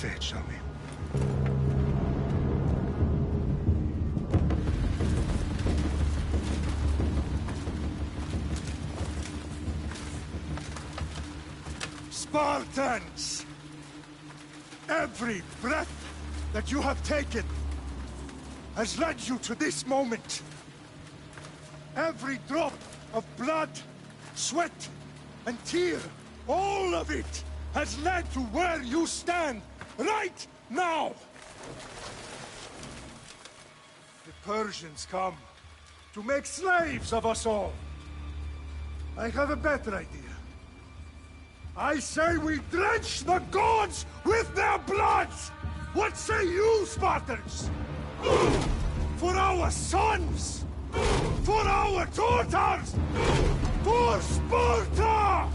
say it, shall we? Spartans! Every breath that you have taken has led you to this moment. Every drop of blood, sweat, and tear, all of it has led to where you stand right now! The Persians come to make slaves of us all. I have a better idea. I say we drench the gods with their bloods! What say you, Spartans? For our sons! For our daughters! For Sparta!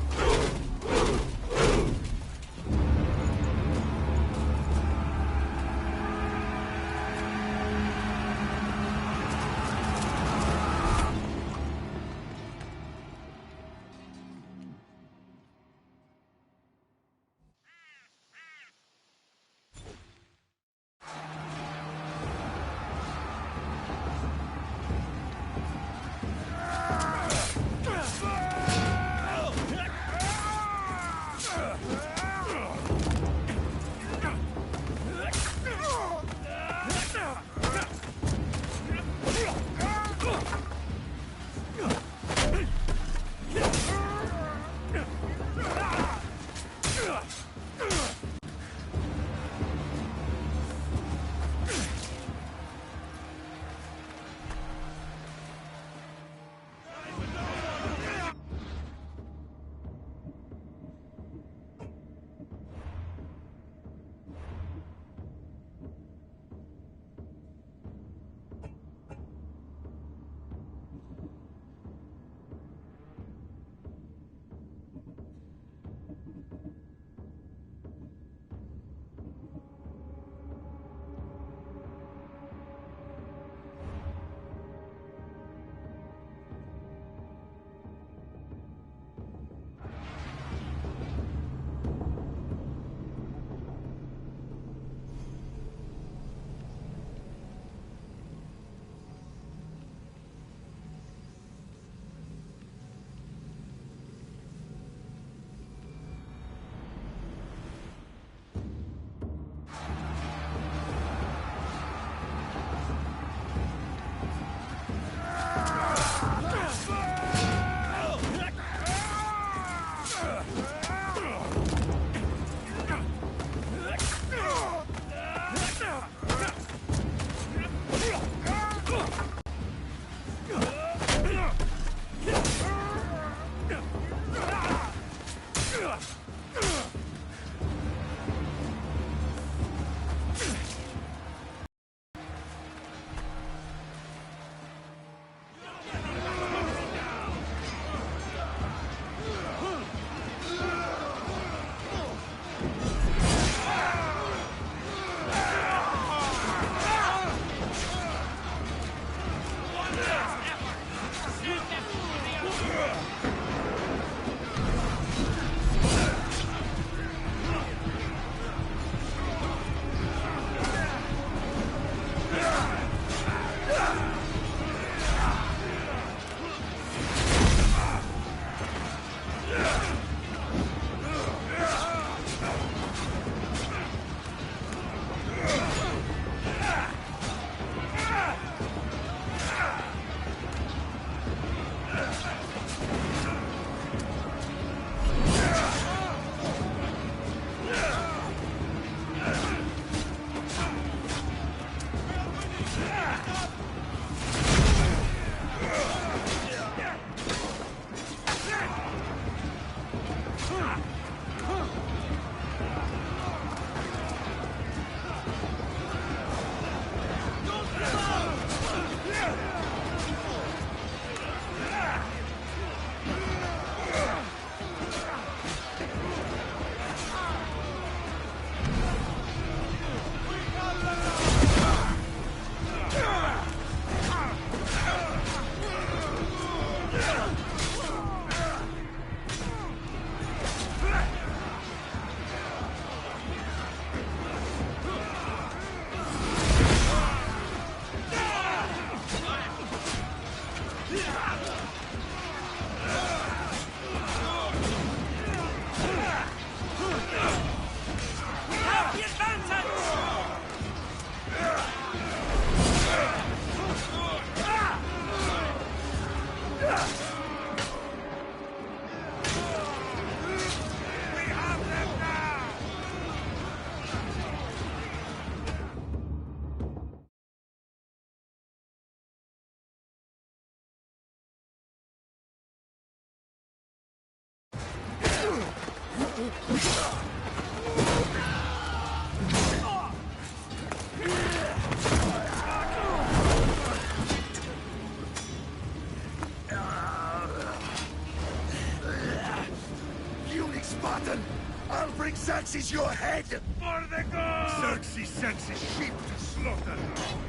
Spartan! I'll bring Xerxes your head! For the gods! Xerxes sends his sheep to slaughter.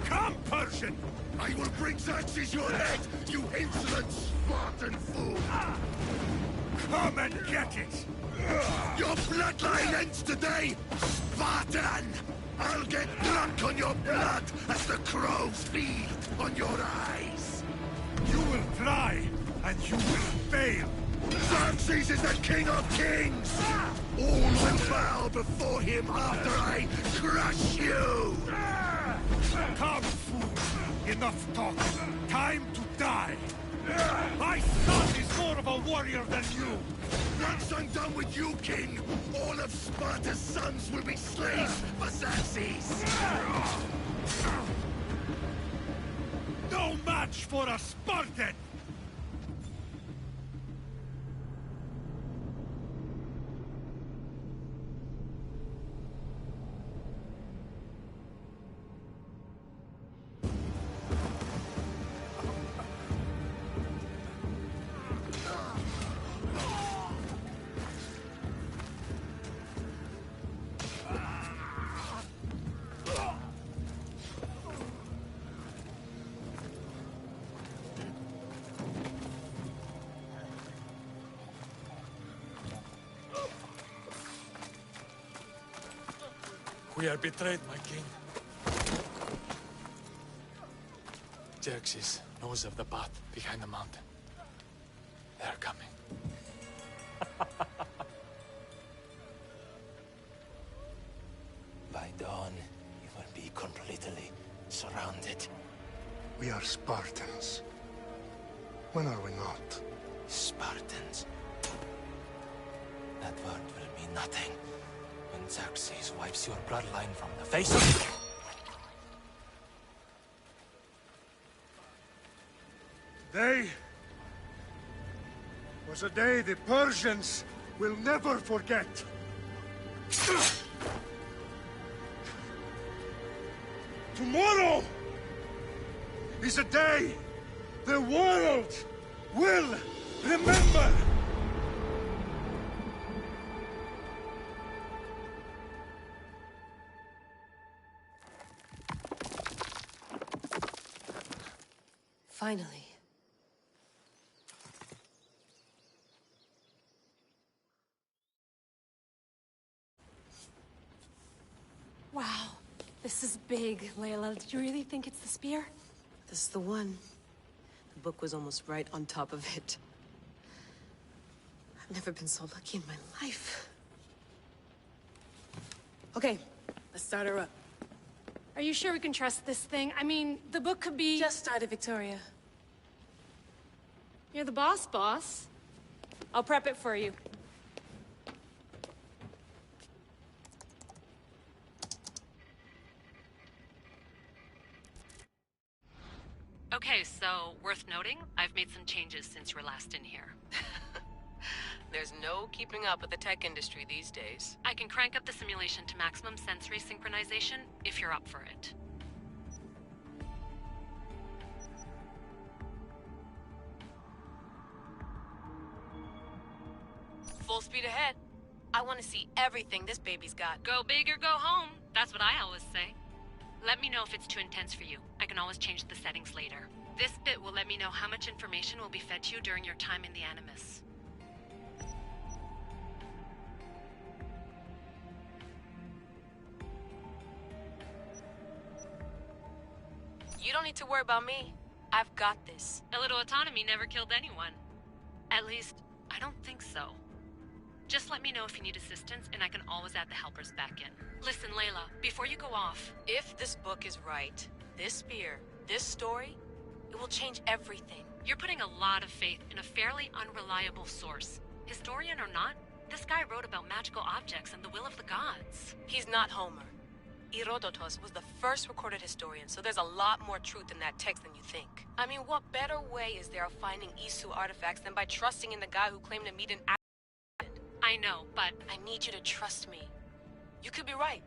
Come, Persian! I will bring Xerxes your head, you insolent Spartan fool! Come and get it! Your bloodline ends today, Spartan! I'll get drunk on your blood as the crows feed on your eyes! You will try, and you will fail! Xerxes is the king of kings! All will bow before him after I crush you! Come, fool! Enough talk! Time to die! My son is more of a warrior than you! Once I'm done with you, king, all of Sparta's sons will be slaves for Xerxes! No match for a Spartan! We are betrayed, my king. Xerxes knows of the path behind the mountain. They are coming. By dawn, you will be completely surrounded. We are Spartans. When are we not? Spartans. That word will mean nothing when Xerxes wipes your bloodline from the face of... Day was a day the Persians will never forget. Tomorrow is a day the world will remember. Finally. Wow, this is big, Layla. Did you really think it's the spear? This is the one. The book was almost right on top of it. I've never been so lucky in my life. Okay, let's start her up. Are you sure we can trust this thing? I mean, the book could be... Just started, Victoria. You're the boss. I'll prep it for you. Okay, so, worth noting, I've made some changes since you were last in here. There's no keeping up with the tech industry these days. I can crank up the simulation to maximum sensory synchronization, if you're up for it. Full speed ahead. I want to see everything this baby's got. Go big or go home. That's what I always say. Let me know if it's too intense for you. I can always change the settings later. This bit will let me know how much information will be fed to you during your time in the Animus. You don't need to worry about me. I've got this. A little autonomy never killed anyone. At least, I don't think so. Just let me know if you need assistance, and I can always add the helpers back in. Listen, Layla, before you go off... If this book is right, this spear, this story, it will change everything. You're putting a lot of faith in a fairly unreliable source. Historian or not, this guy wrote about magical objects and the will of the gods. He's not Homer. Herodotus was the first recorded historian, so there's a lot more truth in that text than you think. I mean, what better way is there of finding Isu artifacts than by trusting in the guy who claimed to meet an accident? I know, but... I need you to trust me. You could be right.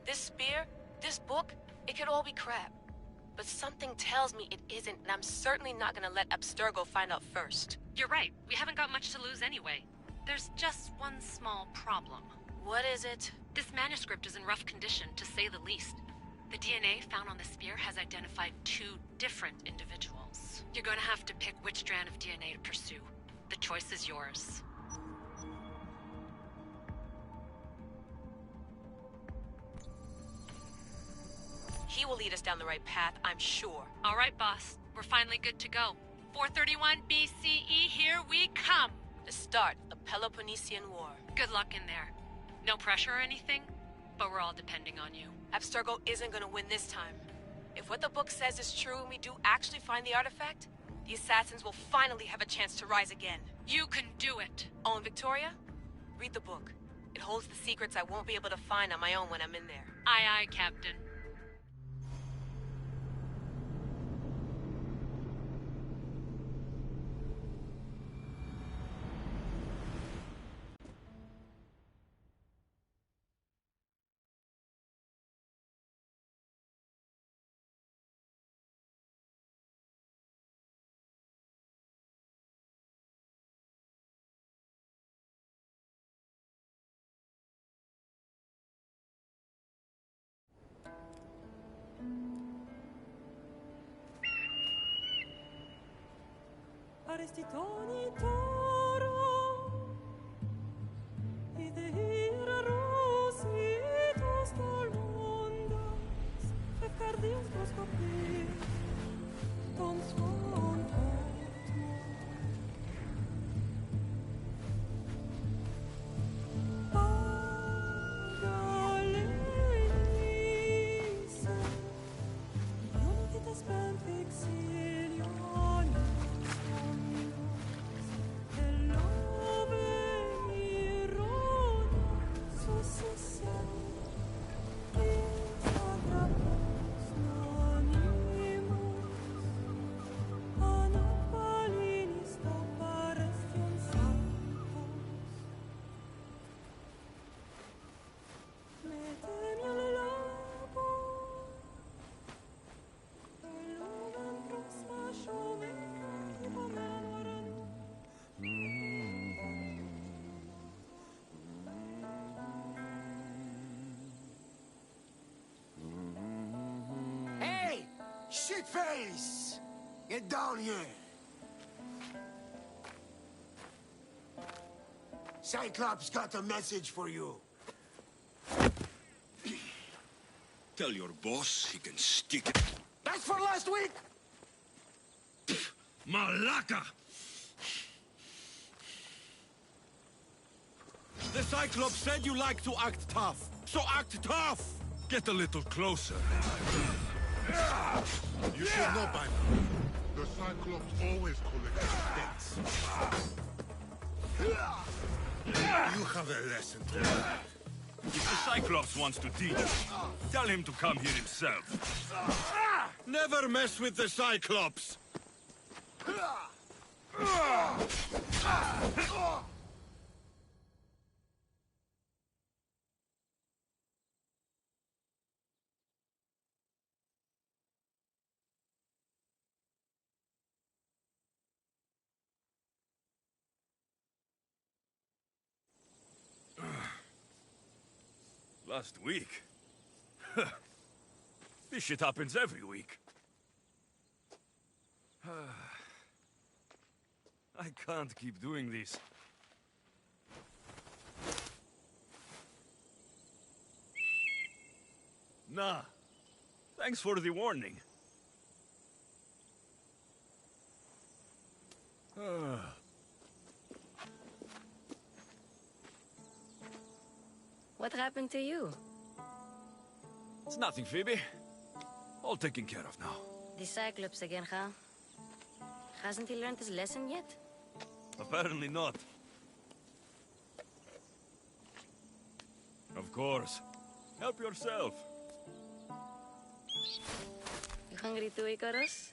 This spear, this book, it could all be crap. But something tells me it isn't, and I'm certainly not gonna let Abstergo find out first. You're right. We haven't got much to lose anyway. There's just one small problem. What is it? This manuscript is in rough condition, to say the least. The DNA found on the spear has identified 2 different individuals. You're gonna have to pick which strand of DNA to pursue. The choice is yours. He will lead us down the right path, I'm sure. All right, boss. We're finally good to go. 431 BCE, here we come! The start of the Peloponnesian War. Good luck in there. No pressure or anything, but we're all depending on you. Abstergo isn't gonna win this time. If what the book says is true and we do actually find the artifact, the assassins will finally have a chance to rise again. You can do it! Oh, and Victoria? Read the book. It holds the secrets I won't be able to find on my own when I'm in there. Aye, aye, Captain. Arestitoni toro, ide ira rositos colondas, fefcardius proscopir, ton svon Shitface! Get down here! Cyclops got a message for you. Tell your boss he can stick it. That's for last week! Malaka! The Cyclops said you like to act tough. So act tough! Get a little closer. You should know by now. The Cyclops always collect debts. You have a lesson to learn. If the Cyclops wants to teach, tell him to come here himself. Never mess with the Cyclops! Last week? This shit happens every week. I can't keep doing this. Nah. Thanks for the warning. What happened to you? It's nothing, Phoebe. All taken care of now. The Cyclops again, huh? Hasn't he learned his lesson yet? Apparently not. Of course. Help yourself. You hungry too, Icarus?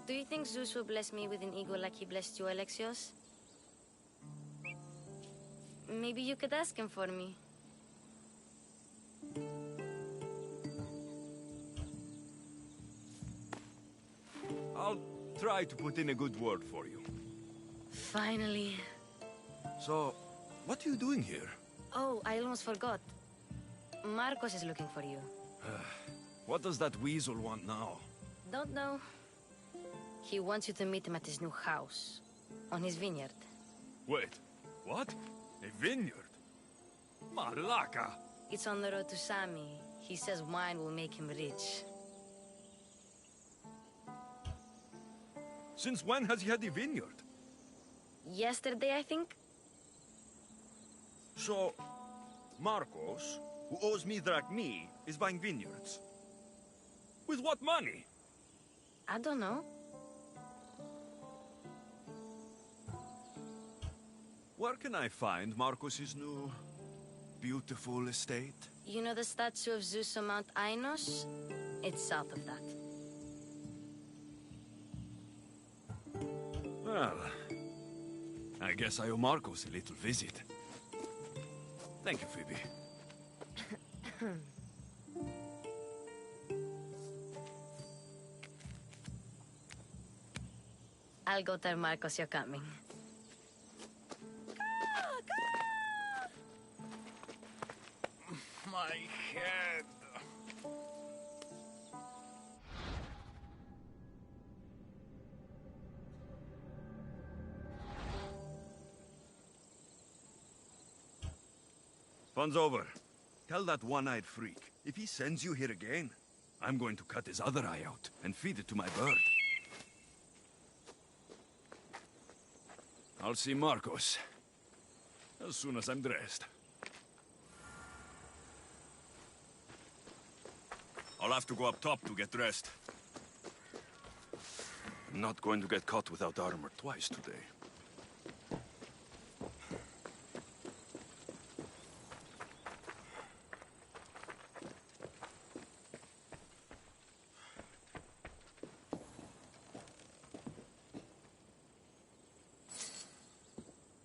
Do you think Zeus will bless me with an ego like he blessed you, Alexios? Maybe you could ask him for me. I'll try to put in a good word for you. Finally. So, what are you doing here? Oh, I almost forgot. Marcos is looking for you. What does that weasel want now? Don't know. He wants you to meet him at his new house. On his vineyard. Wait, what? A vineyard? Malaka! It's on the road to Sami. He says wine will make him rich. Since when has he had a vineyard? Yesterday, I think? So, Marcos, who owes me drachmi, is buying vineyards. With what money? I don't know. Where can I find Marcos's new, beautiful estate? You know the statue of Zeus on Mount Ainos? It's south of that. Well, I guess I owe Marcos a little visit. Thank you, Phoebe. I'll go tell Marcos you're coming. My head. Fun's over. Tell that one-eyed freak, if he sends you here again, I'm going to cut his other eye out and feed it to my bird. I'll see Marcos as soon as I'm dressed. I'll have to go up top to get dressed. I'm not going to get caught without armor twice today.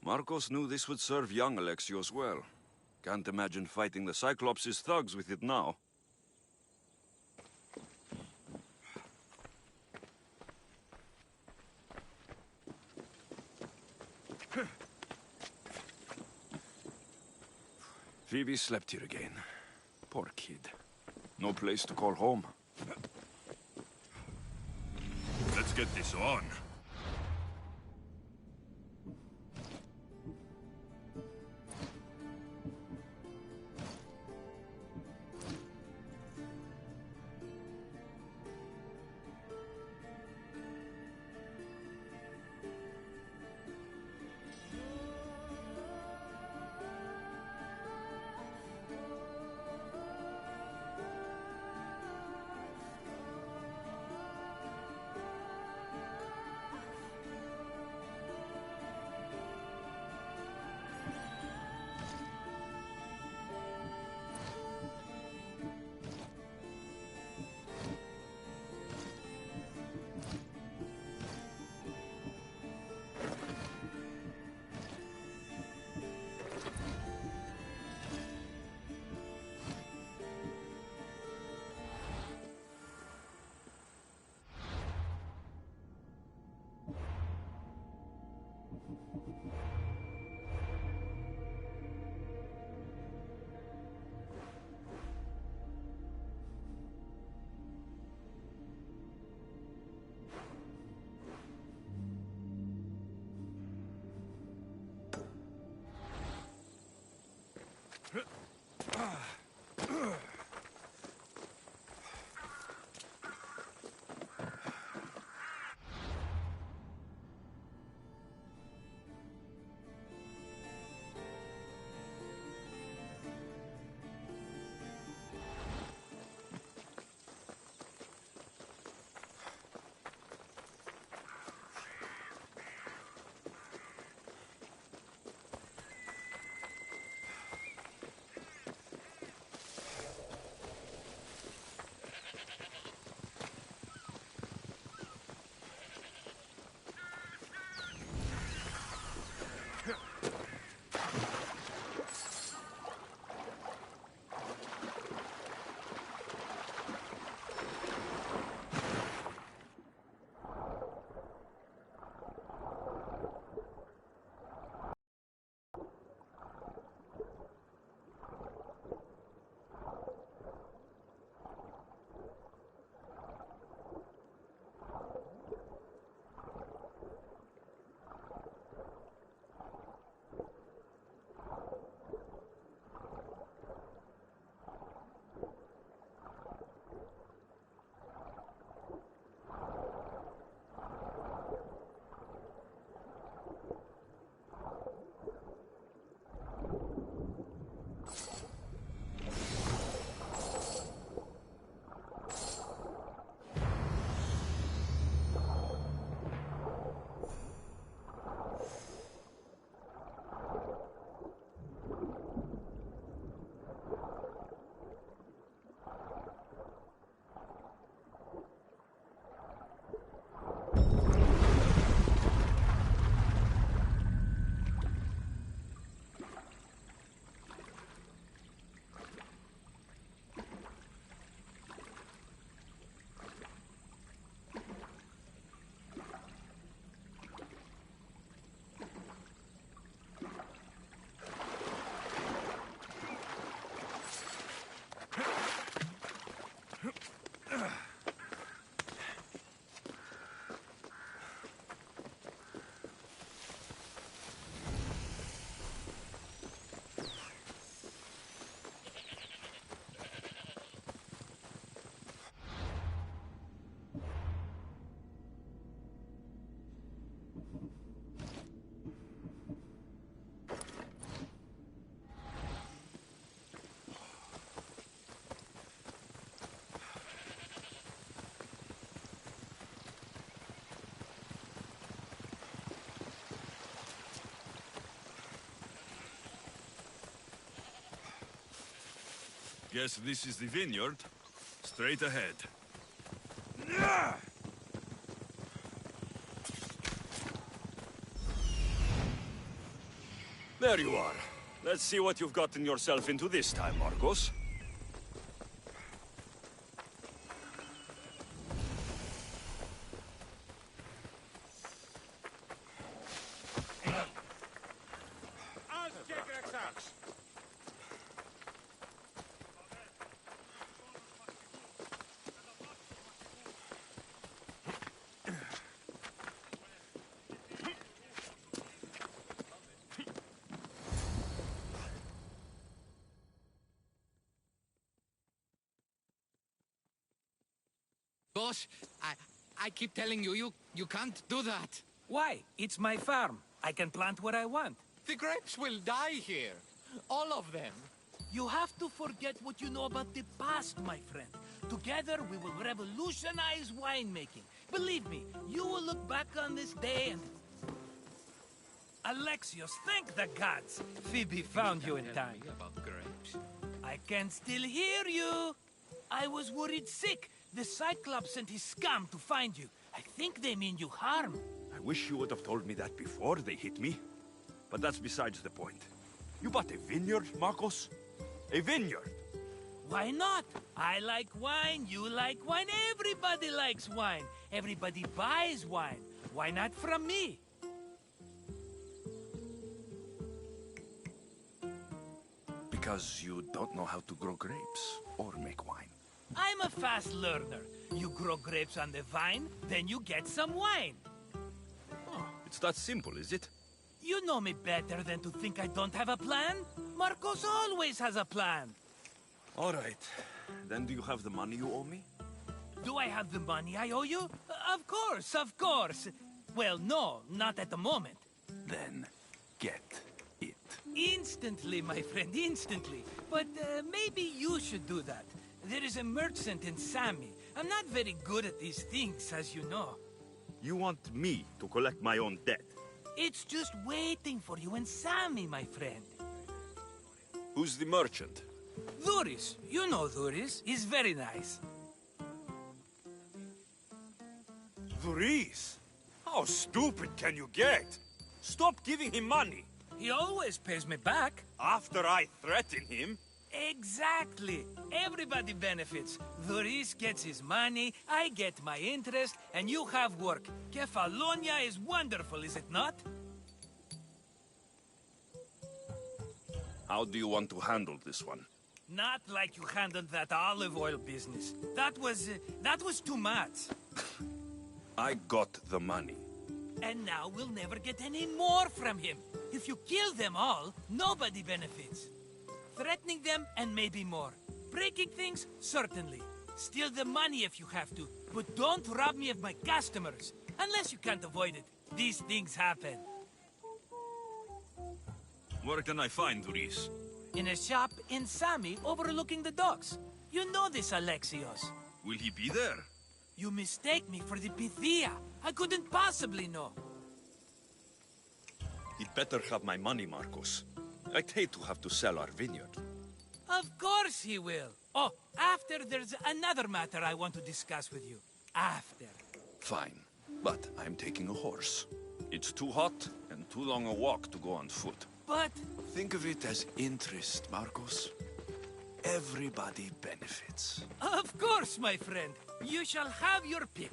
Marcos knew this would serve young Alexios well. Can't imagine fighting the Cyclops' thugs with it now. Phoebe slept here again. Poor kid. No place to call home. Let's get this on. Guess this is the vineyard. Straight ahead. There you are. Let's see what you've gotten yourself into this time, Marcos. Boss, I keep telling you, you can't do that. Why? It's my farm. I can plant what I want. The grapes will die here. All of them. You have to forget what you know about the past, my friend. Together, we will revolutionize winemaking. Believe me, you will look back on this day and... Alexios, thank the gods! Phoebe found you in time. About grapes. I can still hear you! I was worried sick. The Cyclops sent his scum to find you. I think they mean you harm. I wish you would have told me that before they hit me. But that's besides the point. You bought a vineyard, Marcos? A vineyard? Why not? I like wine, you like wine, everybody likes wine. Everybody buys wine. Why not from me? Because you don't know how to grow grapes or make wine. I'm a fast learner. You grow grapes on the vine, then you get some wine. Oh, it's that simple, is it? You know me better than to think I don't have a plan. Marcos always has a plan. All right. Then do you have the money you owe me? Do I have the money I owe you? Of course, of course. Well, no, not at the moment. Then get it. Instantly, my friend, instantly. But maybe you should do that. There is a merchant in Sami. I'm not very good at these things, as you know. You want me to collect my own debt? It's just waiting for you in Sami, my friend. Who's the merchant? Dhuris. You know Dhuris. He's very nice. Dhuris? How stupid can you get? Stop giving him money. He always pays me back. After I threaten him? Exactly. Everybody benefits. Dhuris gets his money, I get my interest, and you have work. Kefalonia is wonderful, is it not? How do you want to handle this one? Not like you handled that olive oil business. That was too much. I got the money. And now we'll never get any more from him. If you kill them all, nobody benefits. Threatening them, and maybe more. Breaking things, certainly. Steal the money if you have to, but don't rob me of my customers. Unless you can't avoid it. These things happen. Where can I find Dhuris? In a shop in Sami, overlooking the docks. You know this, Alexios. Will he be there? You mistake me for the Pythia. I couldn't possibly know. He'd better have my money, Marcos. I'd hate to have to sell our vineyard. Of course he will. Oh, after there's another matter I want to discuss with you. After. Fine, but I'm taking a horse. It's too hot and too long a walk to go on foot. But... Think of it as interest, Marcos. Everybody benefits. Of course, my friend. You shall have your pick.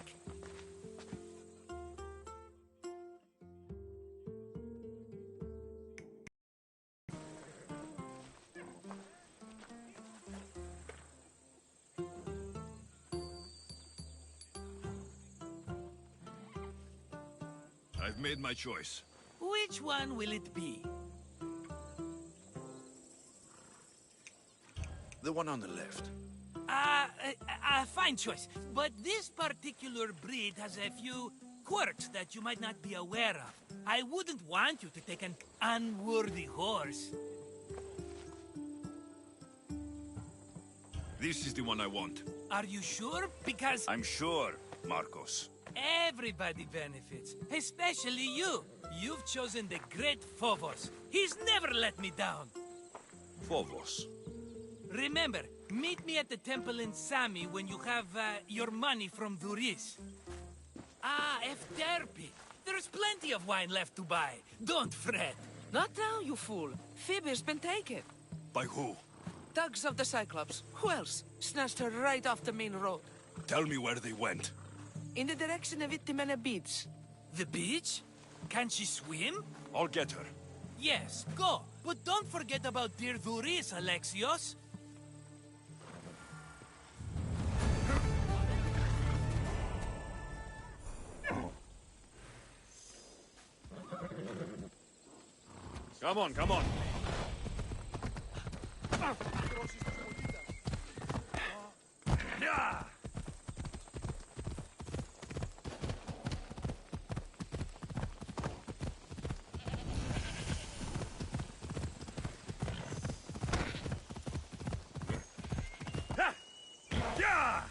I've made my choice. Which one will it be? The one on the left. Fine choice. But this particular breed has a few quirks that you might not be aware of. I wouldn't want you to take an unworthy horse. This is the one I want. Are you sure? Because I'm sure, Marcos. everybody benefits, especially you. You've chosen the great Phobos. He's never let me down. Phobos. Remember, meet me at the temple in Sami when you have your money from Duris. Ah, Efterpi. There's plenty of wine left to buy. Don't fret. Not now, you fool. Phoebe's been taken. By who? Thugs of the Cyclops. Who else? Snatched her right off the main road. Tell me where they went. In the direction of Itimena Beach. The beach? Can she swim? I'll get her. Yes, go. But don't forget about dear Duris, Alexios. Come on, come on. Yeah! Yeah!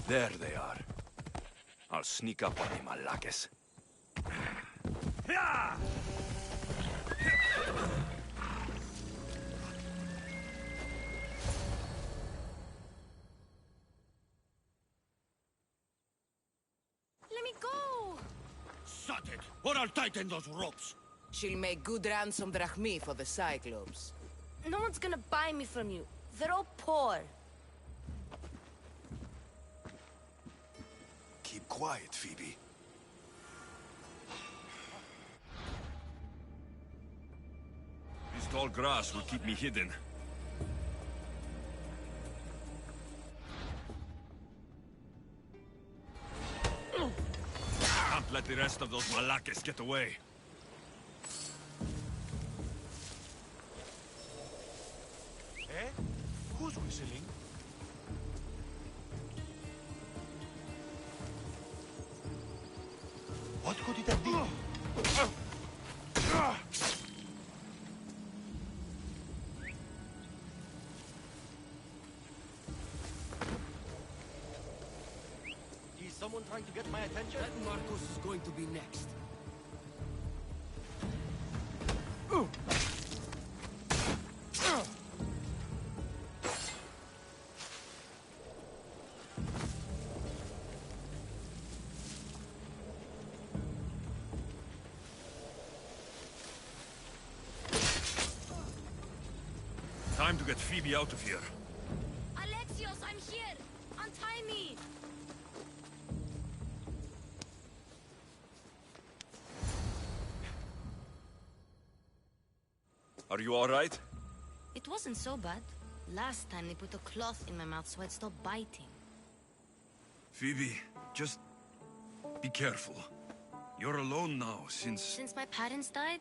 There they are. I'll sneak up on him, Malakes. Let me go! Shut it, or I'll tighten those ropes. She'll make good ransom drachmi for the Cyclops. No one's gonna buy me from you. They're all poor. Keep quiet, Phoebe. This tall grass will keep me hidden. Can't let the rest of those Malakes get away. Eh? Who's whistling? What could it have been? Is someone trying to get my attention? That Marcos is going to be next. Time to get Phoebe out of here. Alexios, I'm here! Untie me! Are you all right? It wasn't so bad. Last time they put a cloth in my mouth so I'd stop biting. Phoebe, just be careful. You're alone now since... Since my parents died,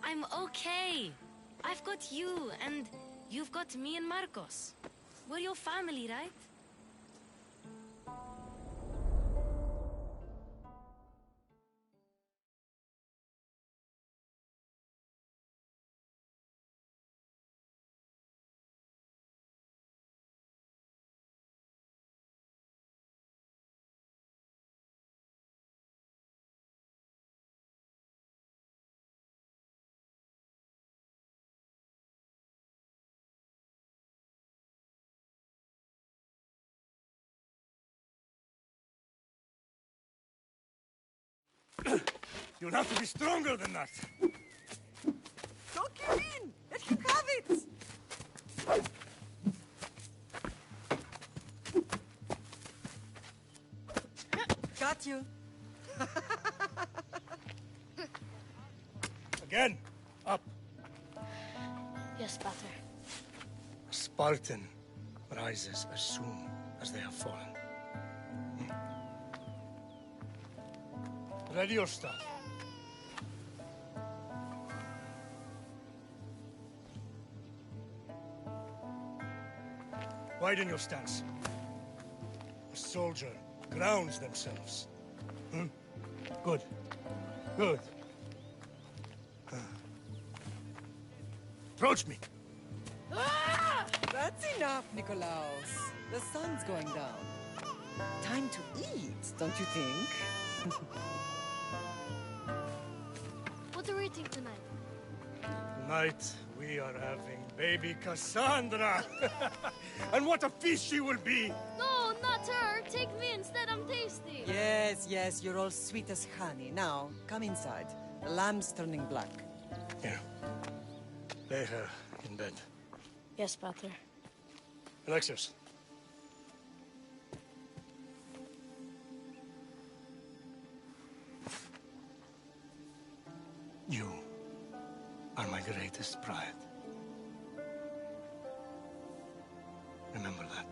I'm okay. I've got you, and you've got me and Marcos. We're your family, right? You'll have to be stronger than that. Don't give in! Let you have it! Got you. Again. Up. Yes, Pater. A Spartan rises as soon as they have fallen. Ready your staff. Widen your stance. A soldier grounds themselves. Good. Good. Approach me. That's enough, Nikolaos. The sun's going down. Time to eat, don't you think? What are we eating tonight? Tonight, we are having baby Cassandra. And what a feast she will be! No, not her! Take me instead, I'm tasty! Yes, yes, you're all sweet as honey. Now, come inside. The lamb's turning black. Here. Lay her in bed. Yes, Pater. Alexios. You are my greatest pride. Remember that.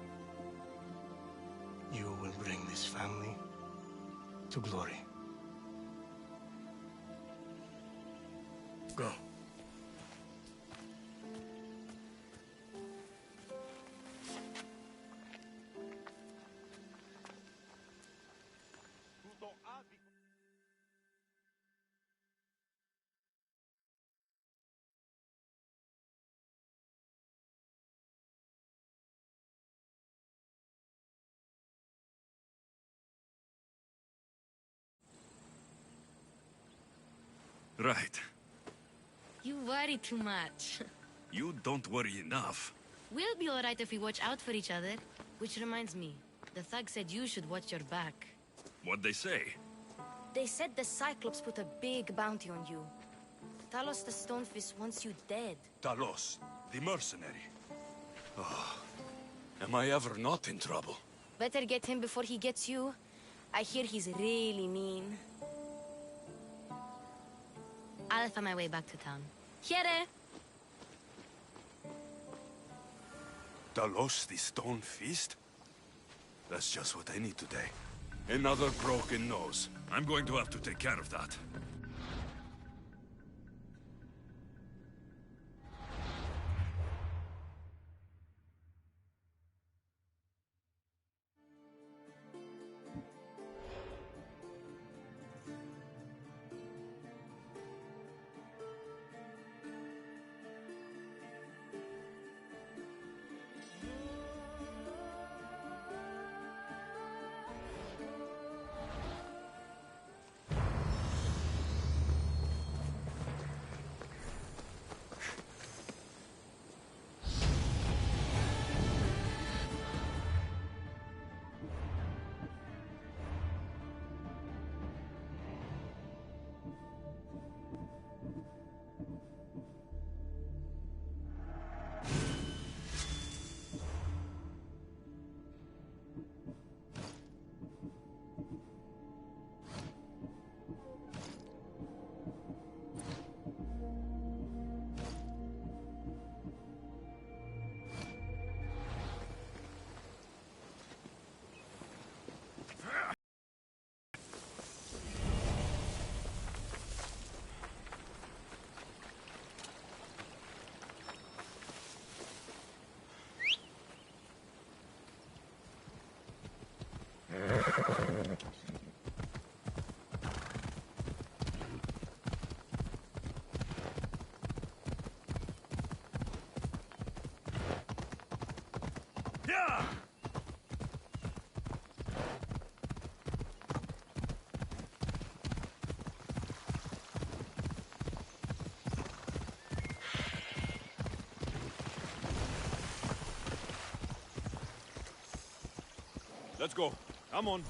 You will bring this family to glory. Go. Right. You worry too much. You don't worry enough. We'll be alright if we watch out for each other. Which reminds me, the thug said you should watch your back. What'd they say? They said the Cyclops put a big bounty on you. Talos the Stonefist wants you dead. Talos, the mercenary. Oh, am I ever not in trouble? Better get him before he gets you. I hear he's really mean. I'll find my way back to town. Here! Talos, the Stone Fist? That's just what I need today. Another broken nose. I'm going to have to take care of that. Yeah! Let's go. Come on.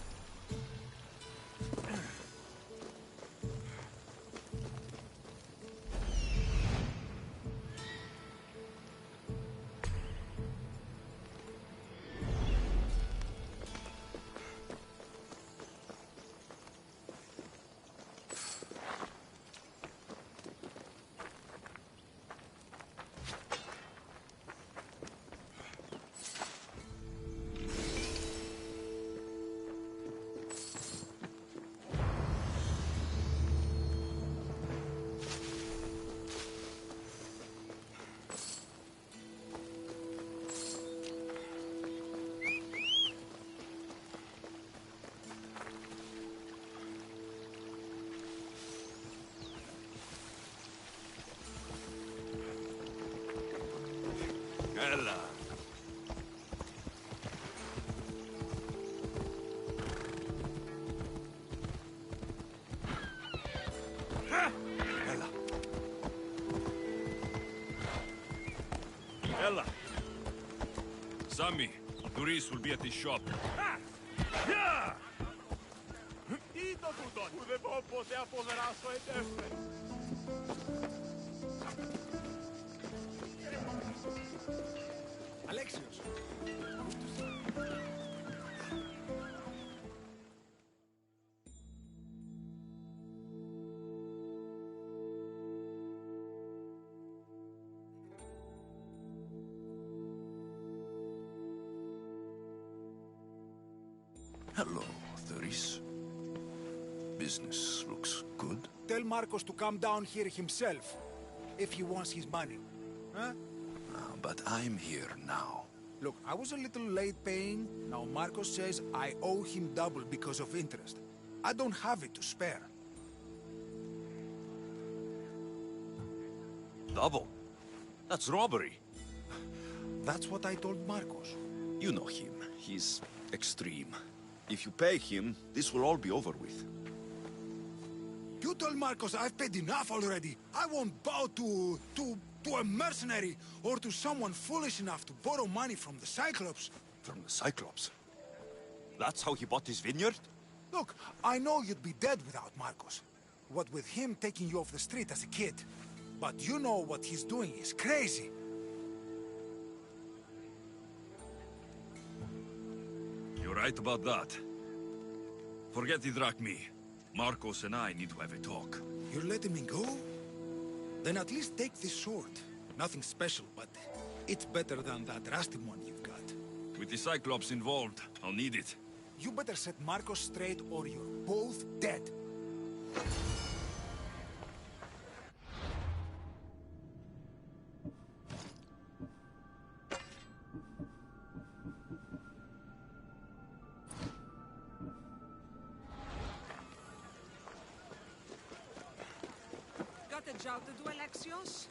Ella. Sammy, Doris will be at his shop. Ito τούτον που δεν μπορώ ποτέ αποδράσω εντεύθεν. Αλέξιος. Hello, Doris. Business looks good. Tell Marcos to come down here himself, if he wants his money. Huh? But I'm here now. Look, I was a little late paying. Now Marcos says I owe him double because of interest. I don't have it to spare. Double? That's robbery. That's what I told Marcos. You know him. He's extreme. If you pay him, this will all be over with. You told Marcos I've paid enough already. I won't bow to a mercenary or to someone foolish enough to borrow money from the Cyclops. From the Cyclops? That's how he bought his vineyard? Look, I know you'd be dead without Marcos. What with him taking you off the street as a kid. But you know what he's doing is crazy. You're right about that. Forget the drachmi. Marcos and I need to have a talk. You're letting me go? Then at least take this sword. Nothing special, but it's better than that rusty one you've got. With the Cyclops involved, I'll need it. You better set Marcos straight or you're both dead. Got a job to do, Alexios?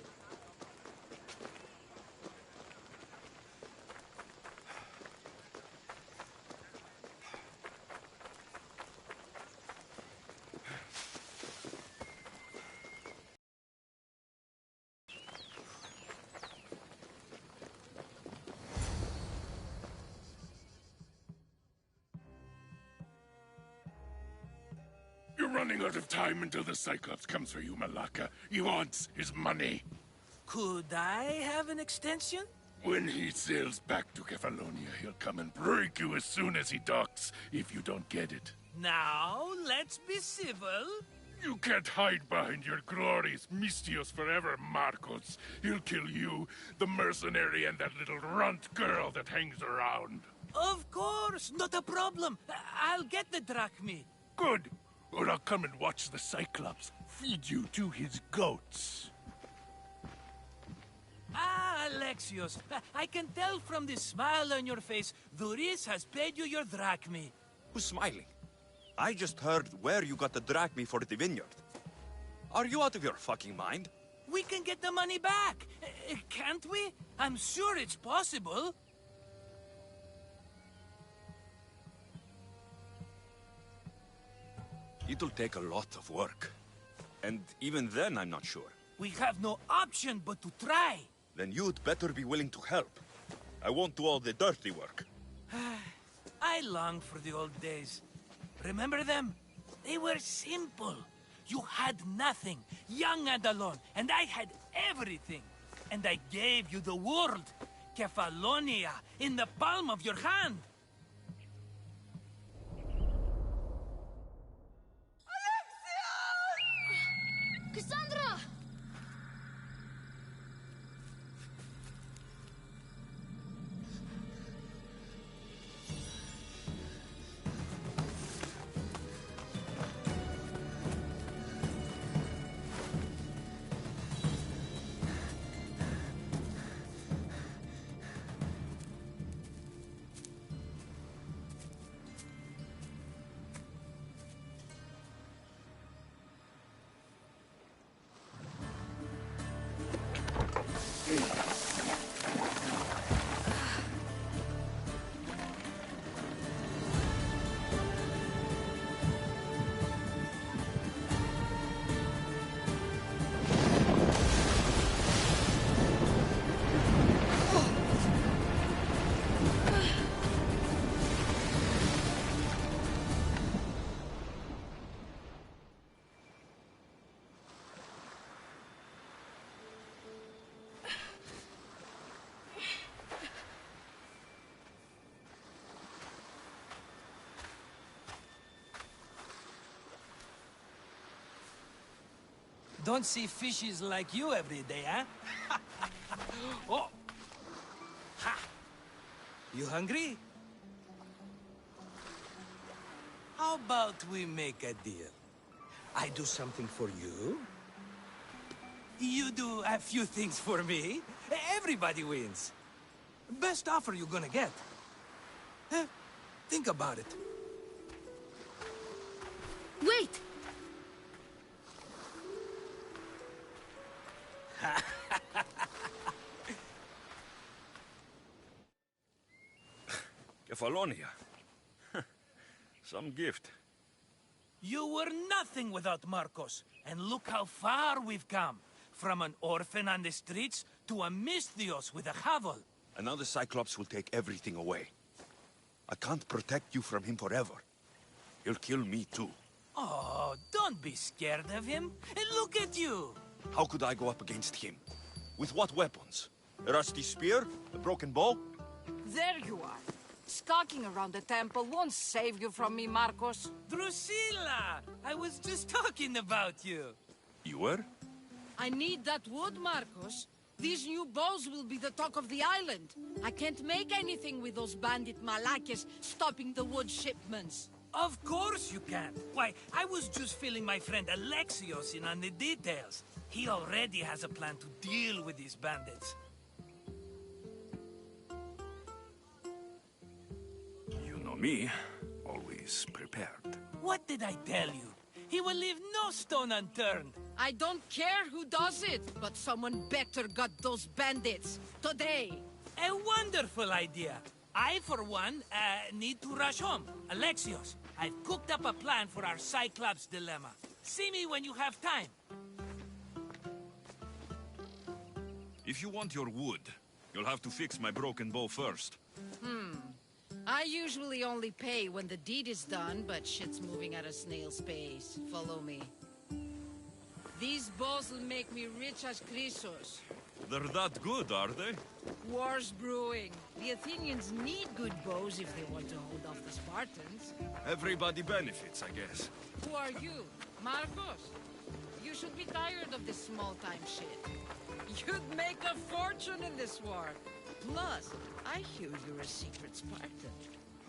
You're running out of time until the Cyclops comes for you, Malaka. He wants his money. Could I have an extension? When he sails back to Kefalonia, he'll come and break you as soon as he docks, if you don't get it. Now, let's be civil. You can't hide behind your glorious Mistios forever, Marcos. He'll kill you, the mercenary, and that little runt girl that hangs around. Of course, not a problem. I'll get the drachmi. Good. Or I'll come and watch the Cyclops feed you to his goats. Ah, Alexios, I can tell from the smile on your face, Doris has paid you your drachmi. Who's smiling? I just heard where you got the drachmi for the vineyard. Are you out of your fucking mind? We can get the money back, can't we? I'm sure it's possible. It'll take a lot of work. And even then, I'm not sure. We have no option but to try. Then you'd better be willing to help. I won't do all the dirty work. I long for the old days. Remember them? They were simple. You had nothing, young and alone, and I had everything. And I gave you the world, Kefalonia, in the palm of your hand. Cassandra! Don't see fishes like you every day, huh? Oh! Ha! You hungry? How about we make a deal? I do something for you. You do a few things for me. Everybody wins. Best offer you're gonna get. Think about it. Wait! Kefalonia. Some gift. You were nothing without Marcos. And look how far we've come. From an orphan on the streets to a Misthios with a hovel. And now the Cyclops will take everything away. I can't protect you from him forever. He'll kill me too. Oh, don't be scared of him. And look at you. How could I go up against him? With what weapons? A rusty spear? A broken bow? There you are. Skulking around the temple won't save you from me, Marcos. Drusilla! I was just talking about you. You were? I need that wood, Marcos. These new bows will be the talk of the island. I can't make anything with those bandit malakes stopping the wood shipments. Of course you can't. Why, I was just filling my friend Alexios in on the details. He already has a plan to deal with these bandits. You know me, always prepared. What did I tell you? He will leave no stone unturned. I don't care who does it, but someone better got those bandits. Today. A wonderful idea. I, for one, need to rush home. Alexios, I've cooked up a plan for our Cyclops dilemma. See me when you have time. If you want your wood, you'll have to fix my broken bow first. I usually only pay when the deed is done, but shit's moving at a snail's pace. Follow me. These bows will make me rich as Chrysos. They're that good, are they? War's brewing. The Athenians need good bows if they want to hold off the Spartans. Everybody benefits, I guess. Who are you? Marcos? You should be tired of this small-time shit. You'd make a fortune in this war. Plus, I hear you're a secret Spartan.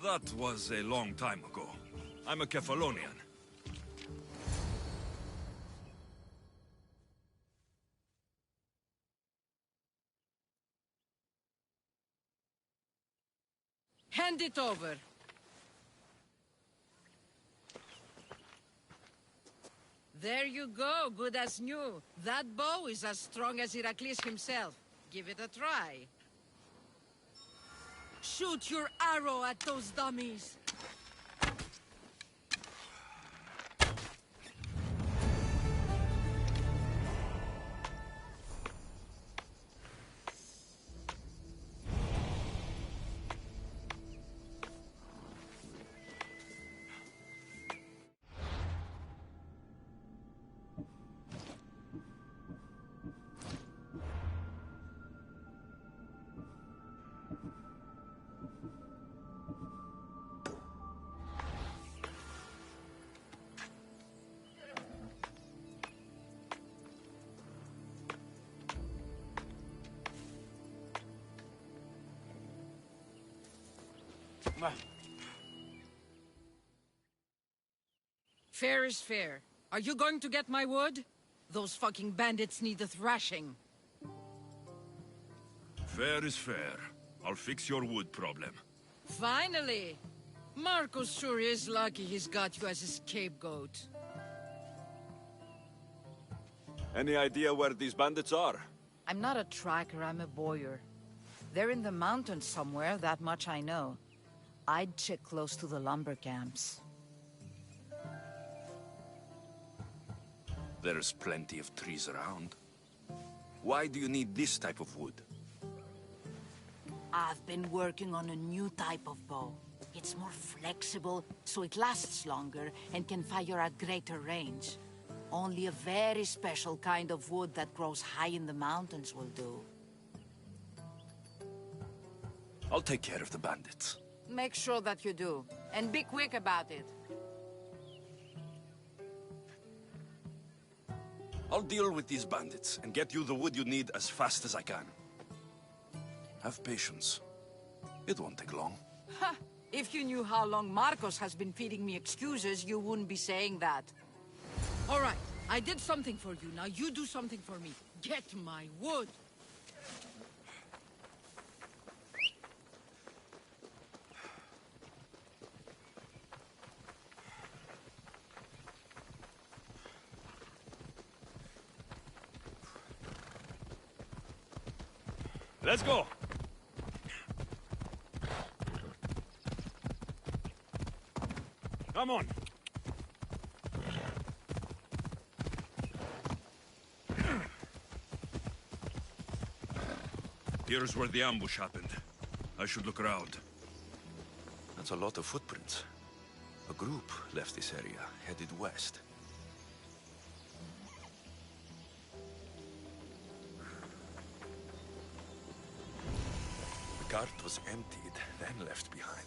That was a long time ago. I'm a Kefalonian. Hand it over. There you go, good as new. That bow is as strong as Heracles himself. Give it a try. Shoot your arrow at those dummies. Fair is fair. Are you going to get my wood? Those fucking bandits need a thrashing. Fair is fair. I'll fix your wood problem. Finally! Marcos sure is lucky he's got you as a scapegoat. Any idea where these bandits are? I'm not a tracker, I'm a boyer. They're in the mountains somewhere, that much I know. I'd check close to the lumber camps. There's plenty of trees around. Why do you need this type of wood? I've been working on a new type of bow. It's more flexible, so it lasts longer and can fire at greater range. Only a very special kind of wood that grows high in the mountains will do. I'll take care of the bandits. Make sure that you do, and be quick about it. I'll deal with these bandits and get you the wood you need as fast as I can. Have patience. It won't take long. Ha! If you knew how long Marcos has been feeding me excuses, you wouldn't be saying that. All right, I did something for you. Now you do something for me. Get my wood. Let's go! Come on! Here's where the ambush happened. I should look around. That's a lot of footprints. A group left this area, headed west. The cart was emptied, then left behind.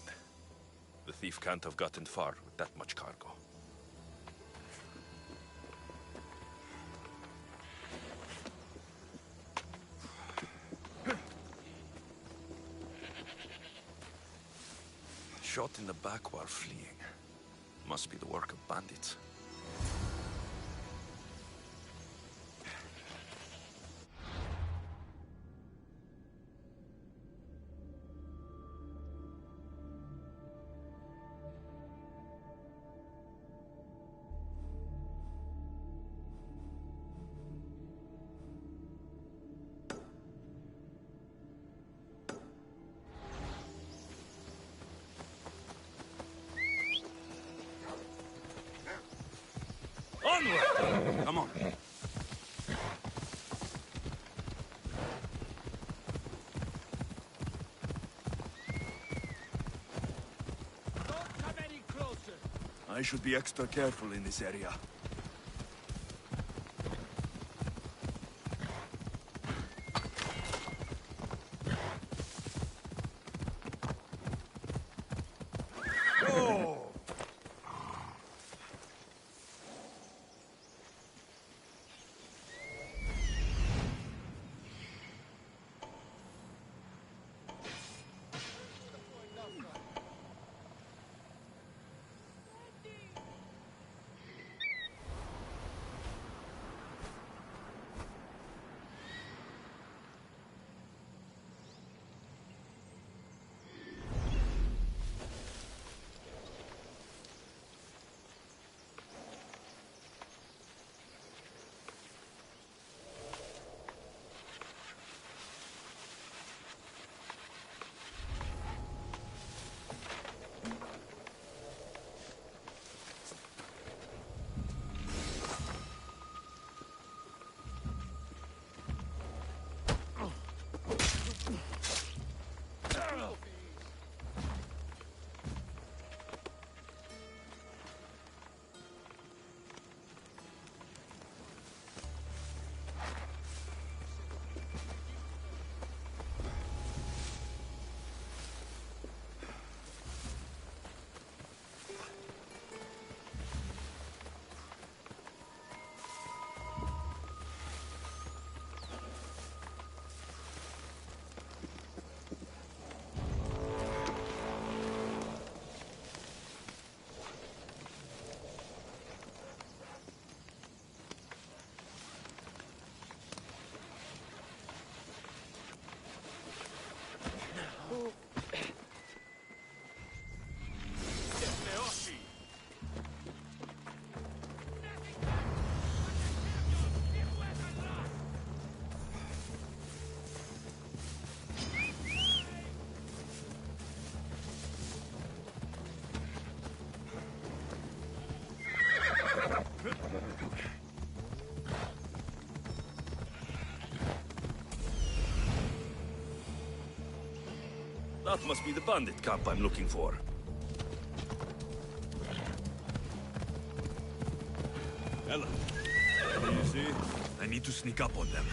The thief can't have gotten far with that much cargo. Shot in the back while fleeing. Must be the work of bandits. Onward! Come on. Don't come any closer. I should be extra careful in this area. That must be the bandit camp I'm looking for. Ella. Easy. I need to sneak up on them.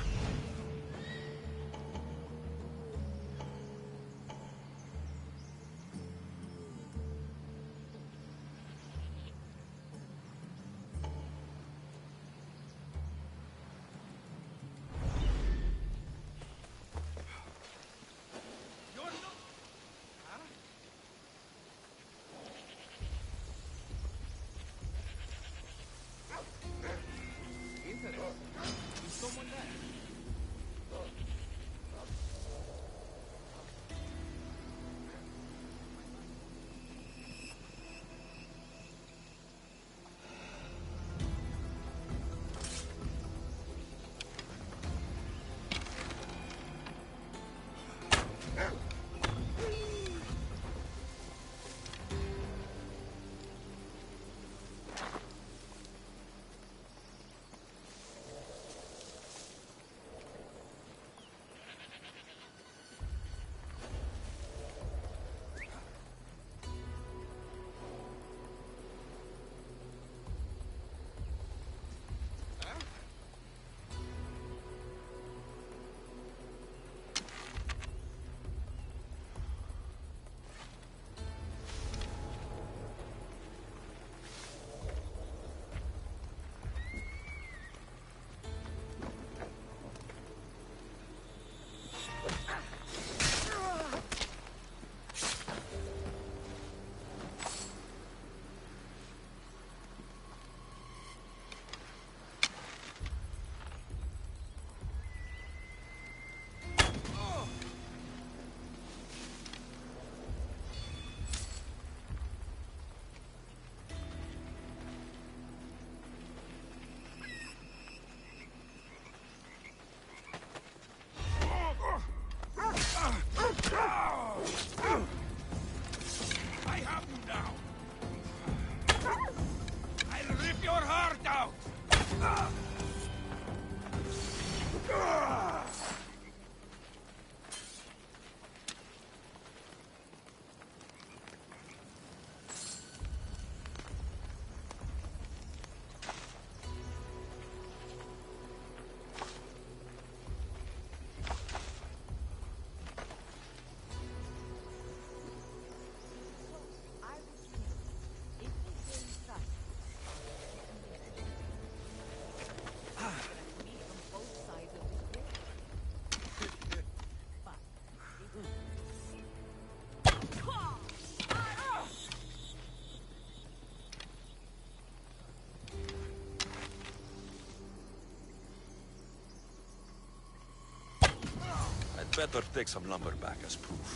better take some lumber back as proof.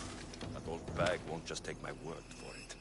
That old bag won't just take my word for it.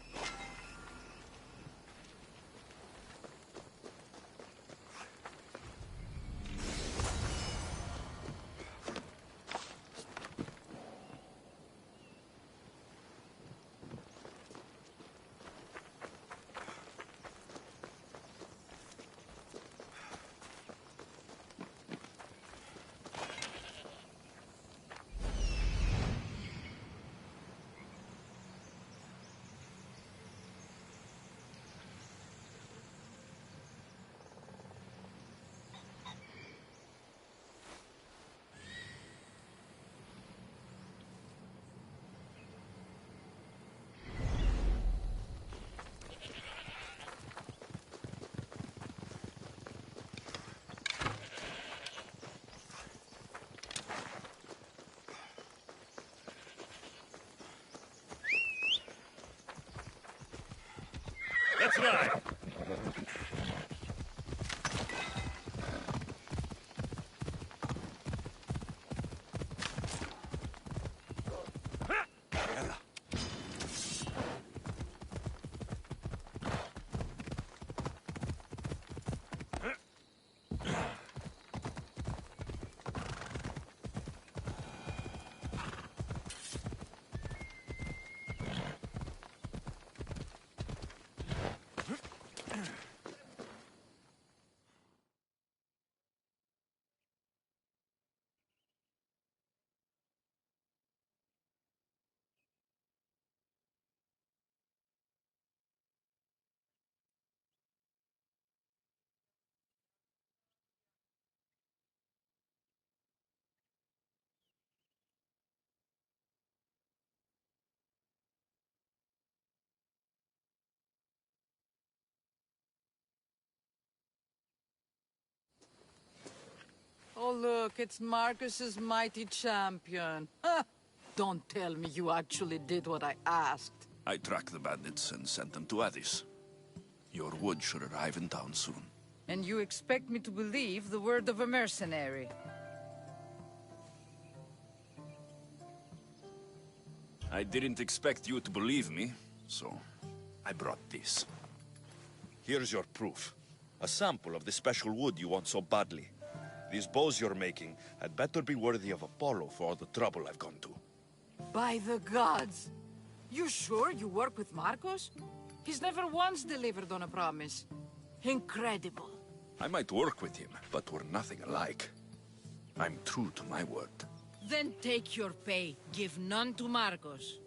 Let's ride! Oh, look, it's Marcus's mighty champion. Ha! Don't tell me you actually did what I asked. I tracked the bandits and sent them to Odyssey. Your wood should arrive in town soon. And you expect me to believe the word of a mercenary? I didn't expect you to believe me, so I brought this. Here's your proof. A sample of the special wood you want so badly. These bows you're making had better be worthy of Apollo for all the trouble I've gone to. By the gods! You sure you work with Marcos? He's never once delivered on a promise. Incredible. I might work with him, but we're nothing alike. I'm true to my word. Then take your pay. Give none to Marcos.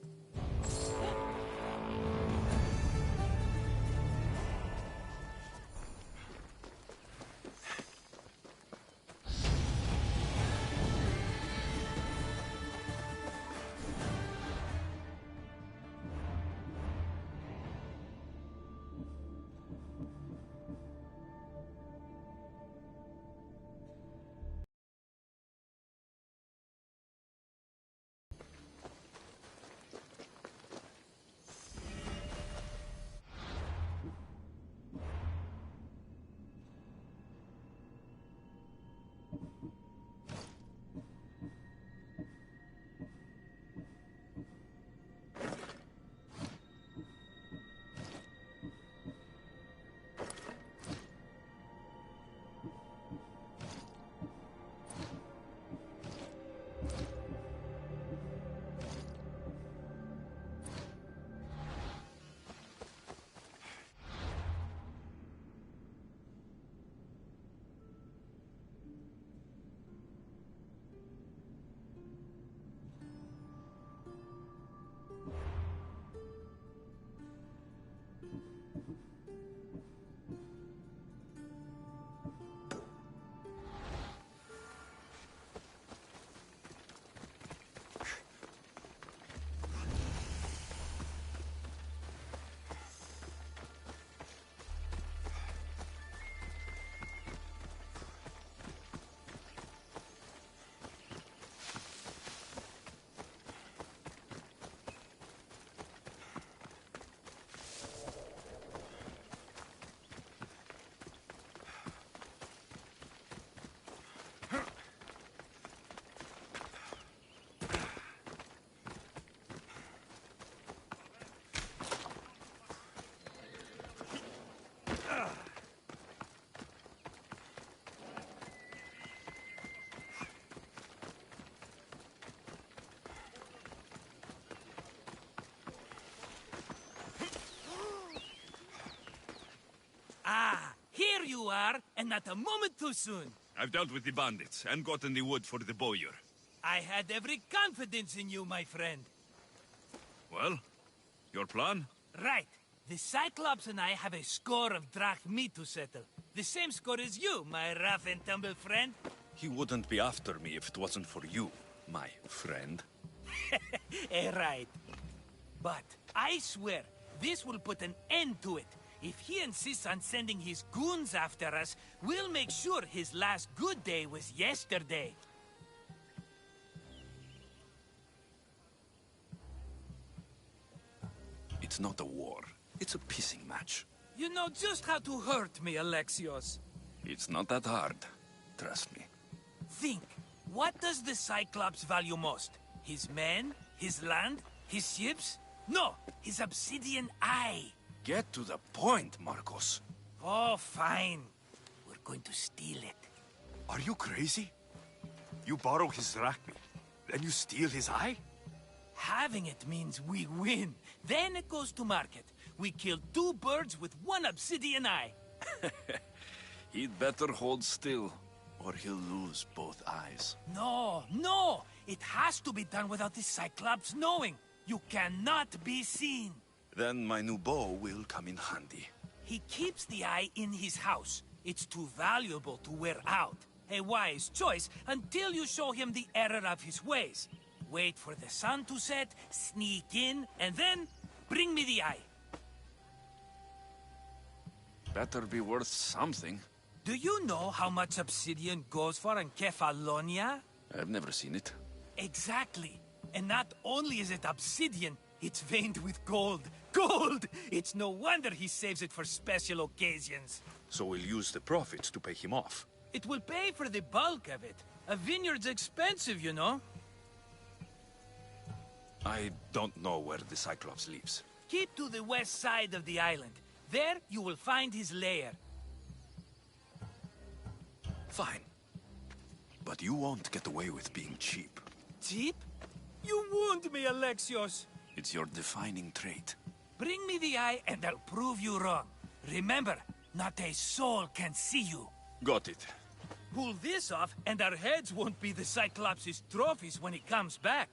There you are, and not a moment too soon. I've dealt with the bandits and gotten the wood for the bowyer. I had every confidence in you, my friend. Well, your plan? Right. The Cyclops and I have a score of drachmi to settle. The same score as you, my rough and tumble friend. He wouldn't be after me if it wasn't for you, my friend. Right. But I swear, this will put an end to it. If he insists on sending his goons after us, we'll make sure his last good day was yesterday. It's not a war. It's a pissing match. You know just how to hurt me, Alexios. It's not that hard. Trust me. Think. What does the Cyclops value most? His men? His land? His ships? No! His obsidian eye! Get to the point, Marcos. Oh, fine. We're going to steal it. Are you crazy? You borrow his drachmi, then you steal his eye? Having it means we win. Then it goes to market. We kill 2 birds with 1 obsidian eye. He'd better hold still, or he'll lose both eyes. No, no! It has to be done without the Cyclops knowing. You cannot be seen. Then my new bow will come in handy. He keeps the eye in his house. It's too valuable to wear out. A wise choice until you show him the error of his ways. Wait for the sun to set, sneak in, and then bring me the eye. Better be worth something. Do you know how much obsidian goes for in Kefalonia? I've never seen it. Exactly. And not only is it obsidian, it's veined with gold. Gold! It's no wonder he saves it for special occasions. So we'll use the profits to pay him off. It will pay for the bulk of it. A vineyard's expensive, you know. I don't know where the Cyclops lives. Keep to the west side of the island. There you will find his lair. Fine. But you won't get away with being cheap. Cheap? You wound me, Alexios. It's your defining trait. Bring me the eye and I'll prove you wrong. Remember, not a soul can see you. Got it. Pull this off and our heads won't be the Cyclops' trophies when he comes back.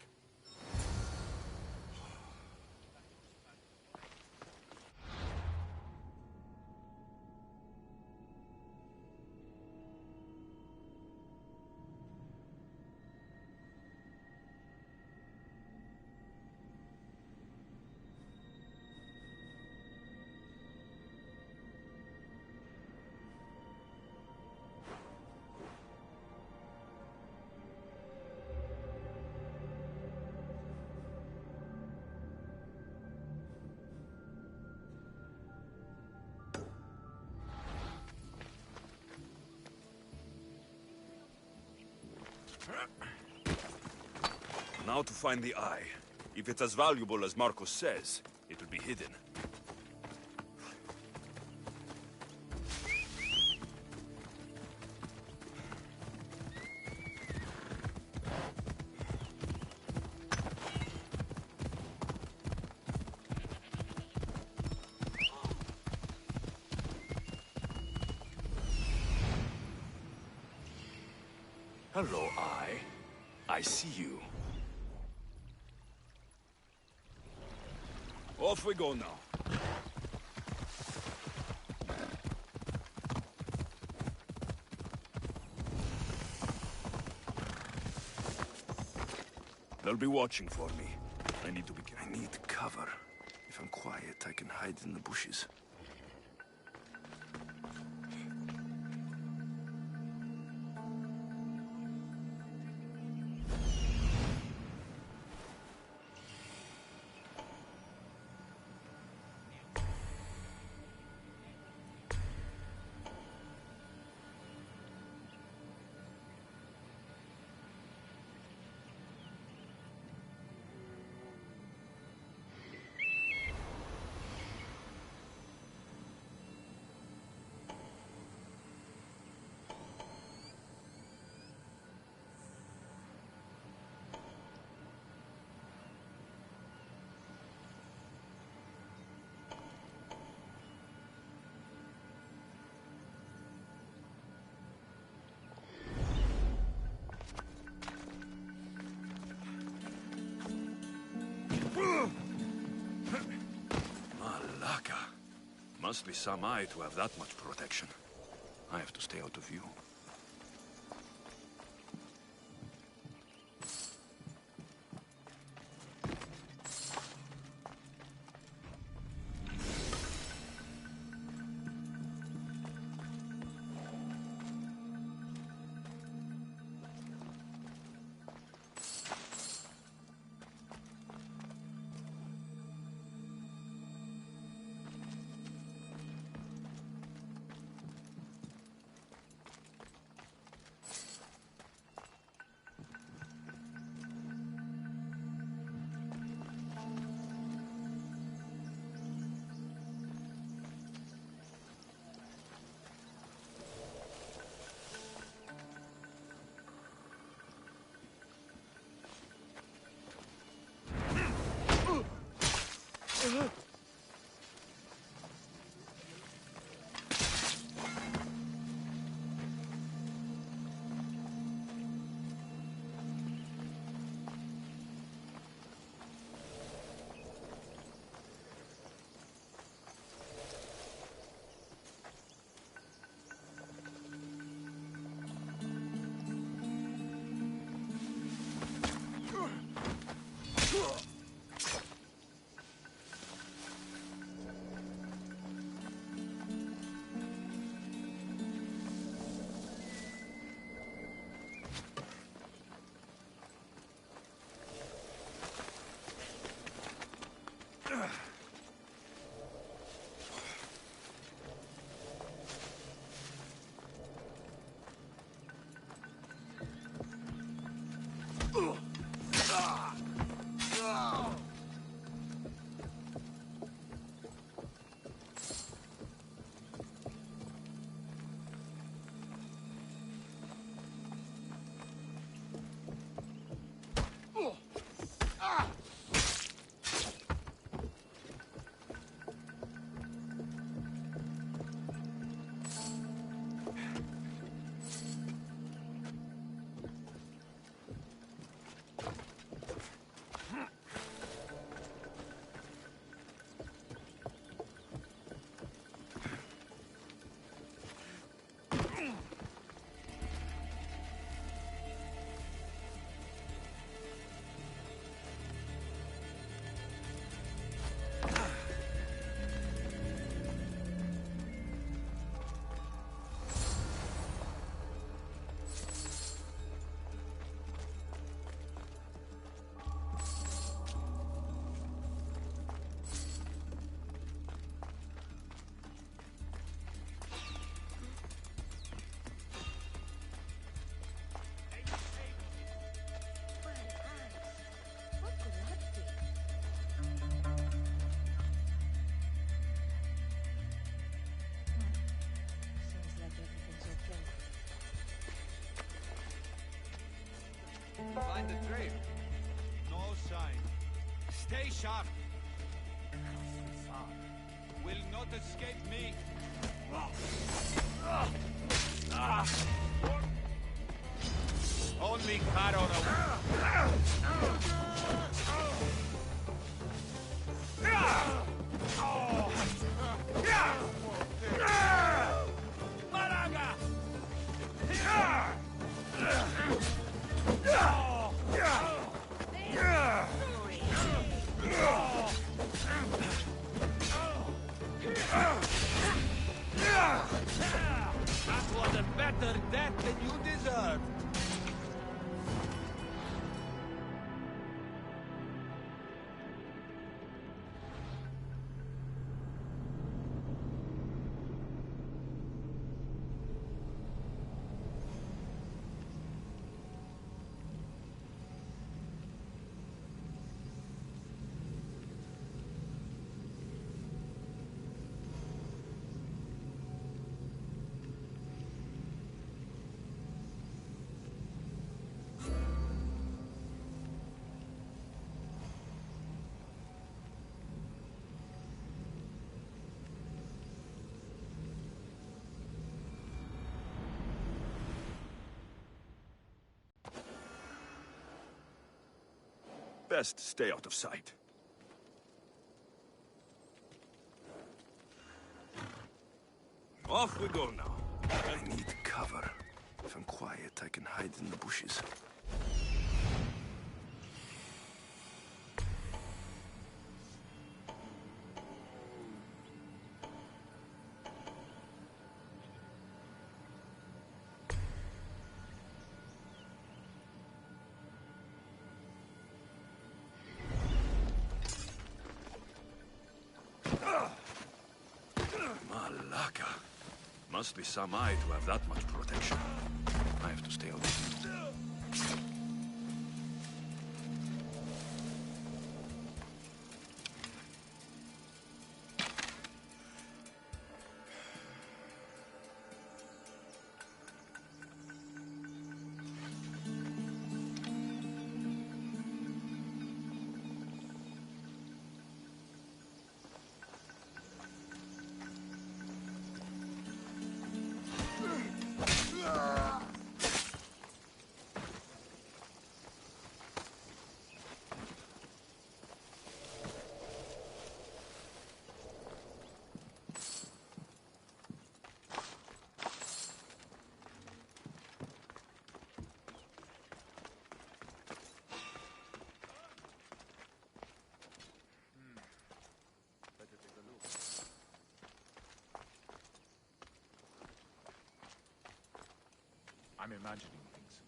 Now to find the eye. If it's as valuable as Marcos says, it will be hidden. Hello, Eye. I see you. Off we go now. They'll be watching for me. I need cover. If I'm quiet, I can hide in the bushes. Must be some eye to have that much protection. I have to stay out of view. Find the trail. No sign. Stay sharp. Will not escape me. Only Caro. That was a better death than you deserved. Best stay out of sight. Off we go now. I need cover. If I'm quiet, I can hide in the bushes. Malaka. Must be some eye to have that much protection. I have to stay away. I'm imagining things.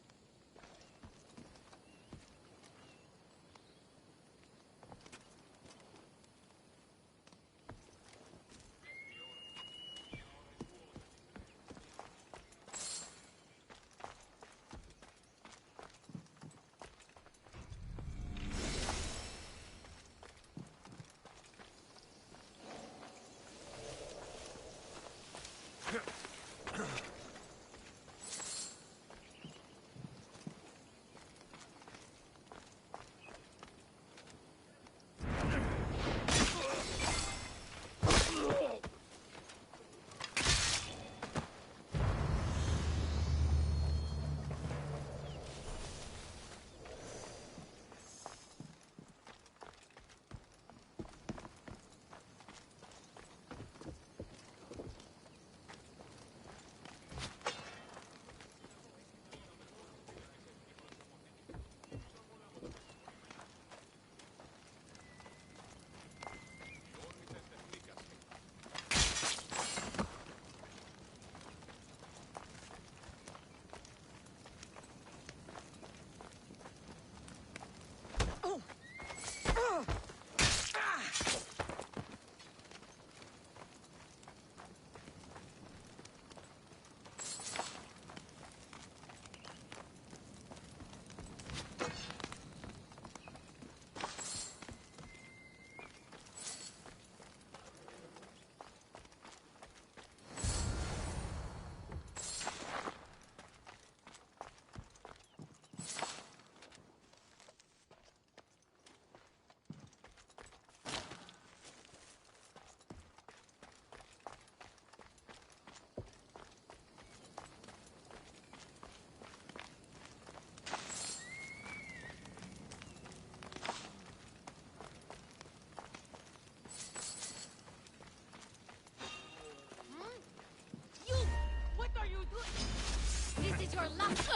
This is your last.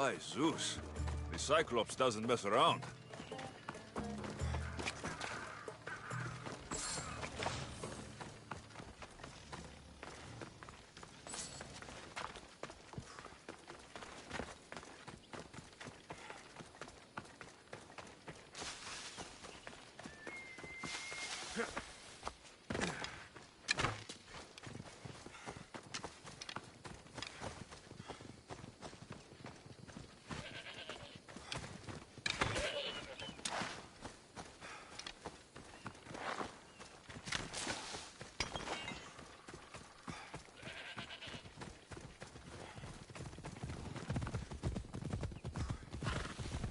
By Zeus. The Cyclops doesn't mess around.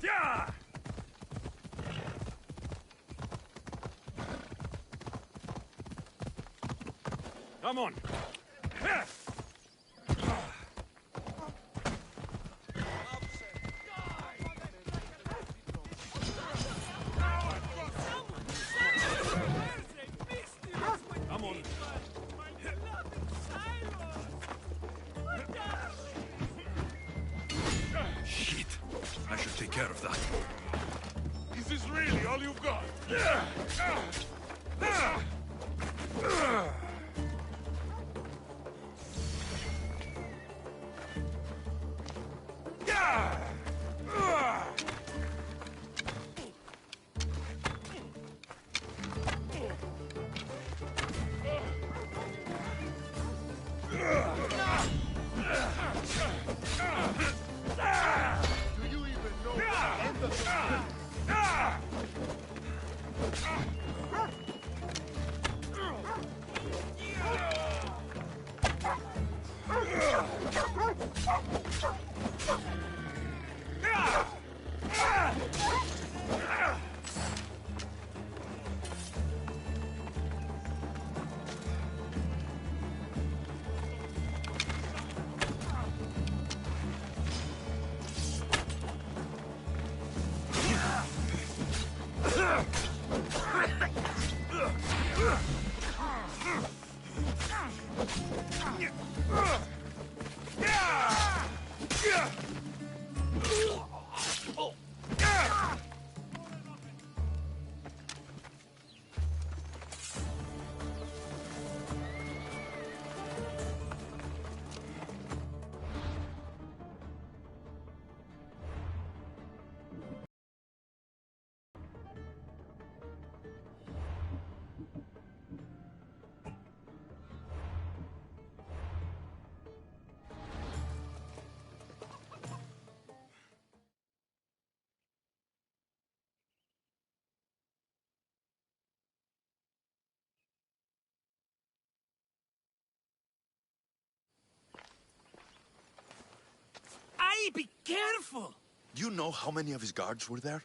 Yeah! Come on. Come on. Shit. I should take care of that. Is this really all you've got? Aye, be careful! Do you know how many of his guards were there?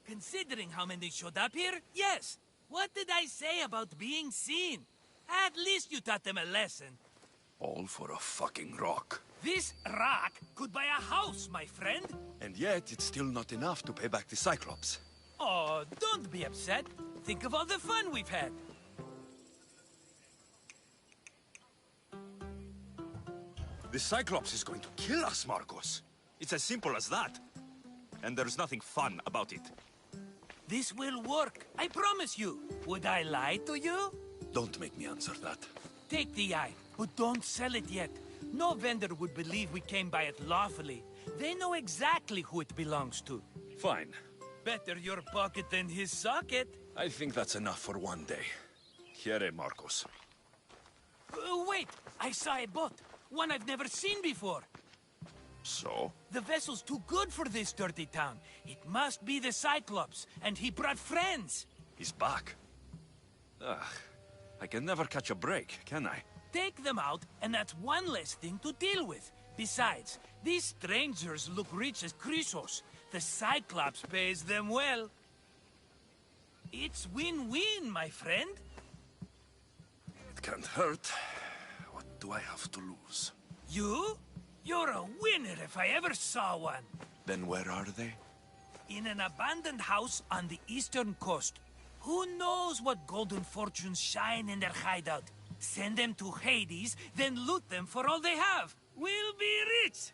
Considering how many showed up here, yes. What did I say about being seen? At least you taught them a lesson. All for a fucking rock. This rock could buy a house, my friend. And yet, it's still not enough to pay back the Cyclops. Oh, don't be upset. Think of all the fun we've had. The Cyclops is going to kill us, Marcos. It's as simple as that. And there's nothing fun about it. This will work, I promise you. Would I lie to you? Don't make me answer that. Take the eye, but don't sell it yet. No vendor would believe we came by it lawfully. They know exactly who it belongs to. Fine. Better your pocket than his socket. I think that's enough for one day. Here, Marcos. Wait! I saw a boat. One I've never seen before. So? The vessel's too good for this dirty town. It must be the Cyclops, and he brought friends. He's back. Ugh. I can never catch a break, can I? Take them out, and that's one less thing to deal with. Besides, these strangers look rich as Chrysos. The Cyclops pays them well. It's win-win, my friend. It can't hurt. What do I have to lose? You? You're a winner if I ever saw one. Then where are they? In an abandoned house on the eastern coast. Who knows what golden fortunes shine in their hideout? Send them to Hades, then loot them for all they have. We'll be rich!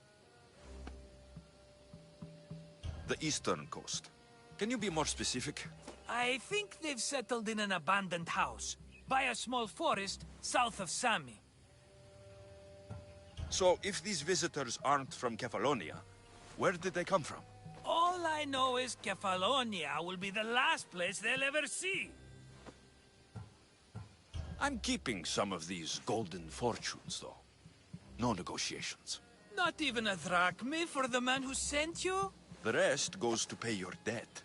The eastern coast. Can you be more specific? I think they've settled in an abandoned house, by a small forest south of Sami. So, if these visitors aren't from Kefalonia, where did they come from? All I know is Kefalonia will be the last place they'll ever see. I'm keeping some of these golden fortunes, though. No negotiations. Not even a drachme for the man who sent you? The rest goes to pay your debt.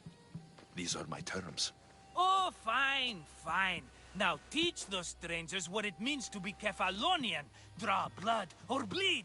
These are my terms. Oh, fine, fine. Now teach those strangers what it means to be Kefalonian. Draw blood or bleed.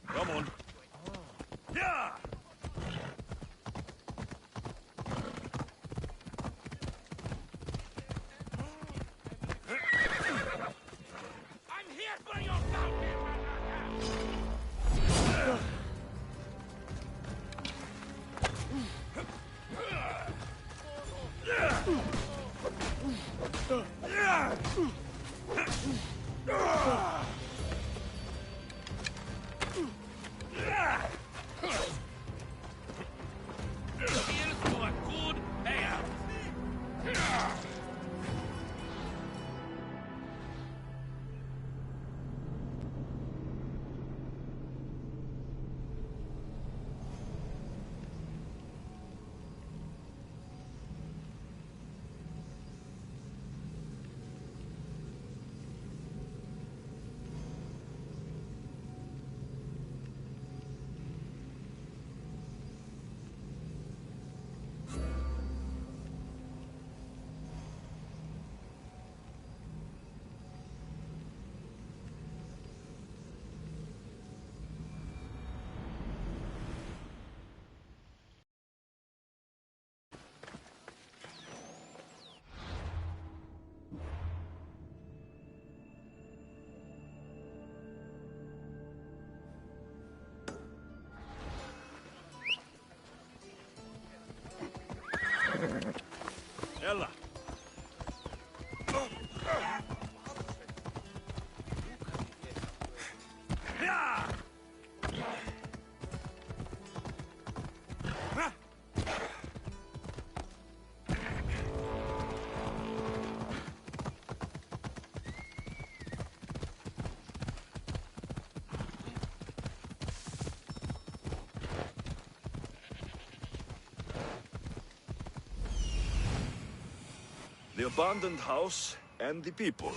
Come on. Yeah! I'm here for your bounty, Here's to a good payout. Ella. The abandoned house and the people.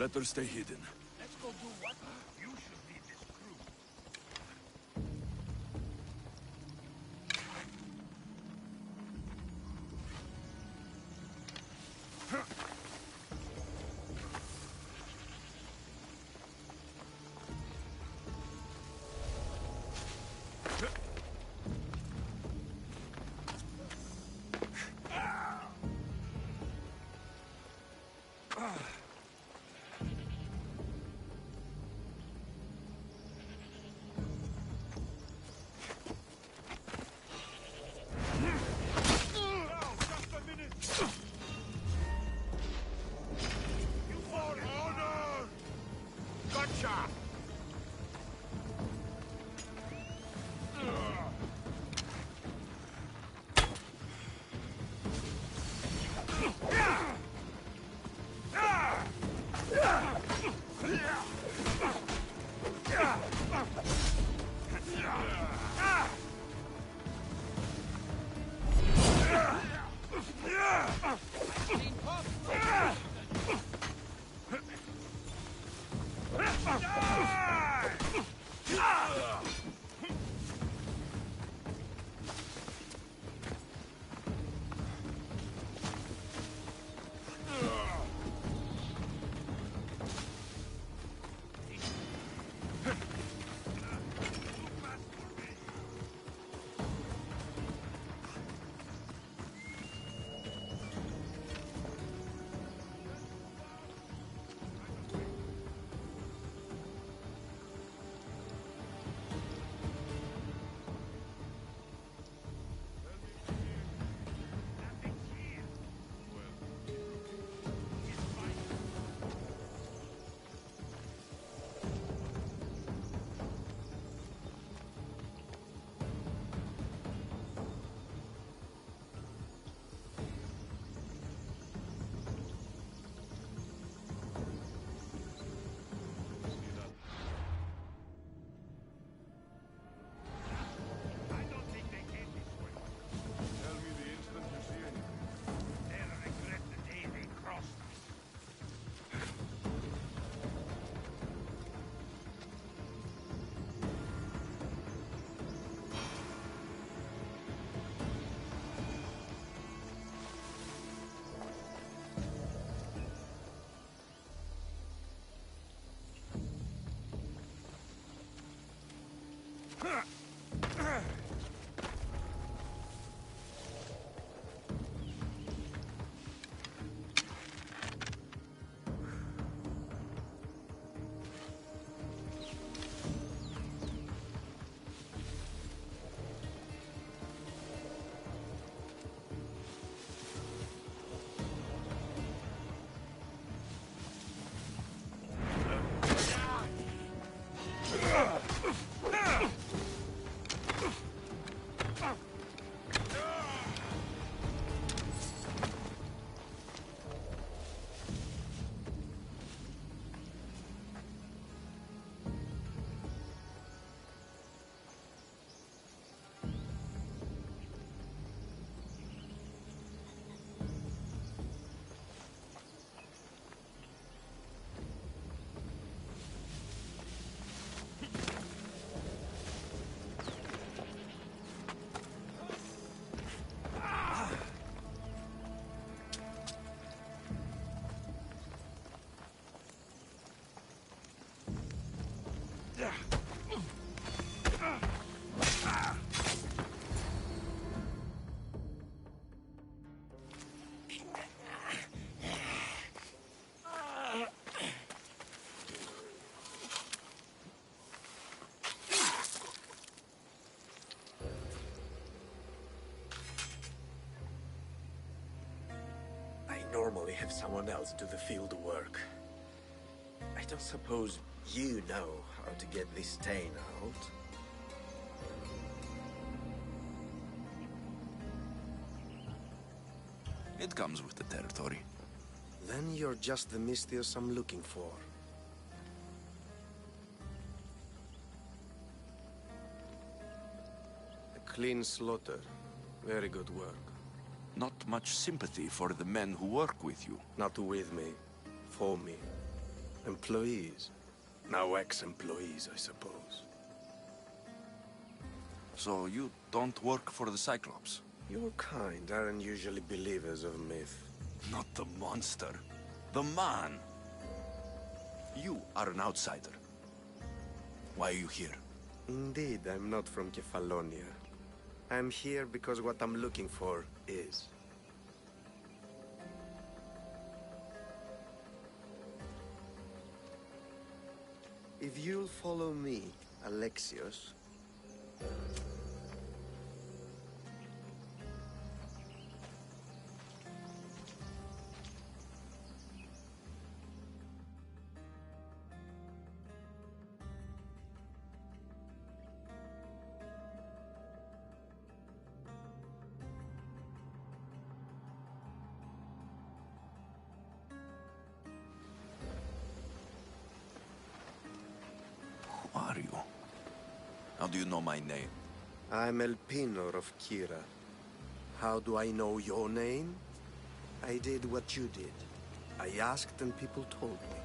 Better stay hidden. Let's go do what? You should lead this crew. Normally have someone else do the field work. I don't suppose you know how to get this stain out. It comes with the territory. Then you're just the Misthios I'm looking for. A clean slaughter. Very good work. Not much sympathy for the men who work with you. Not with me. For me. Employees. Now ex-employees, I suppose. So you don't work for the Cyclops? Your kind aren't usually believers of myth. Not the monster. The man. You are an outsider. Why are you here? Indeed, I'm not from Kefalonia. I'm here because what I'm looking for is. If you'll follow me, Alexios... Who are you? How do you know my name? I'm Elpinor of Kira. How do I know your name? I did what you did. I asked and people told me.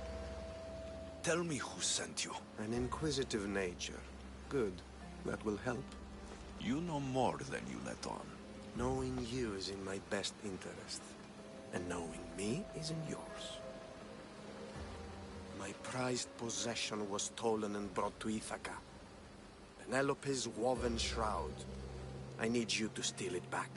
Tell me who sent you. An inquisitive nature. Good. That will help. You know more than you let on. Knowing you is in my best interest. And knowing me is in yours. My prized possession was stolen and brought to Ithaca. Penelope's woven shroud. I need you to steal it back.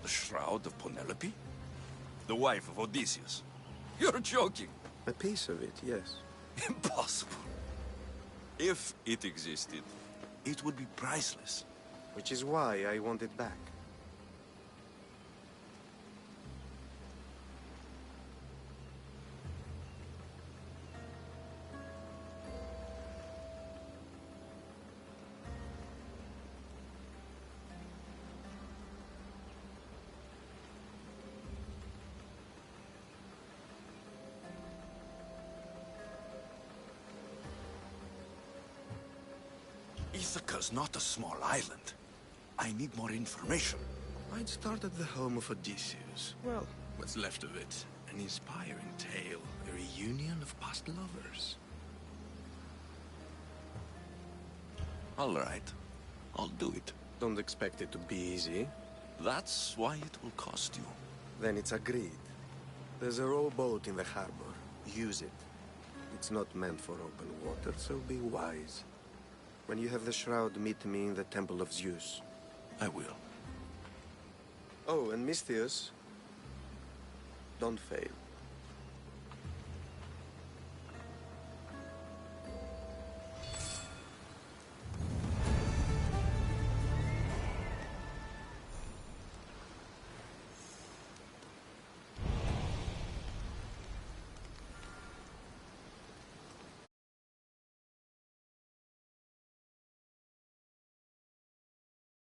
The shroud of Penelope? The wife of Odysseus? You're joking. A piece of it, yes. Impossible. If it existed, it would be priceless. Which is why I want it back. Ithaca's not a small island. I need more information. I'd start at the home of Odysseus. Well, what's left of it. An inspiring tale. A reunion of past lovers. All right. I'll do it. Don't expect it to be easy. That's why it will cost you. Then it's agreed. There's a rowboat in the harbor. Use it. It's not meant for open water, so be wise. When you have the shroud, meet me in the Temple of Zeus. I will. Oh, and Misthios, don't fail.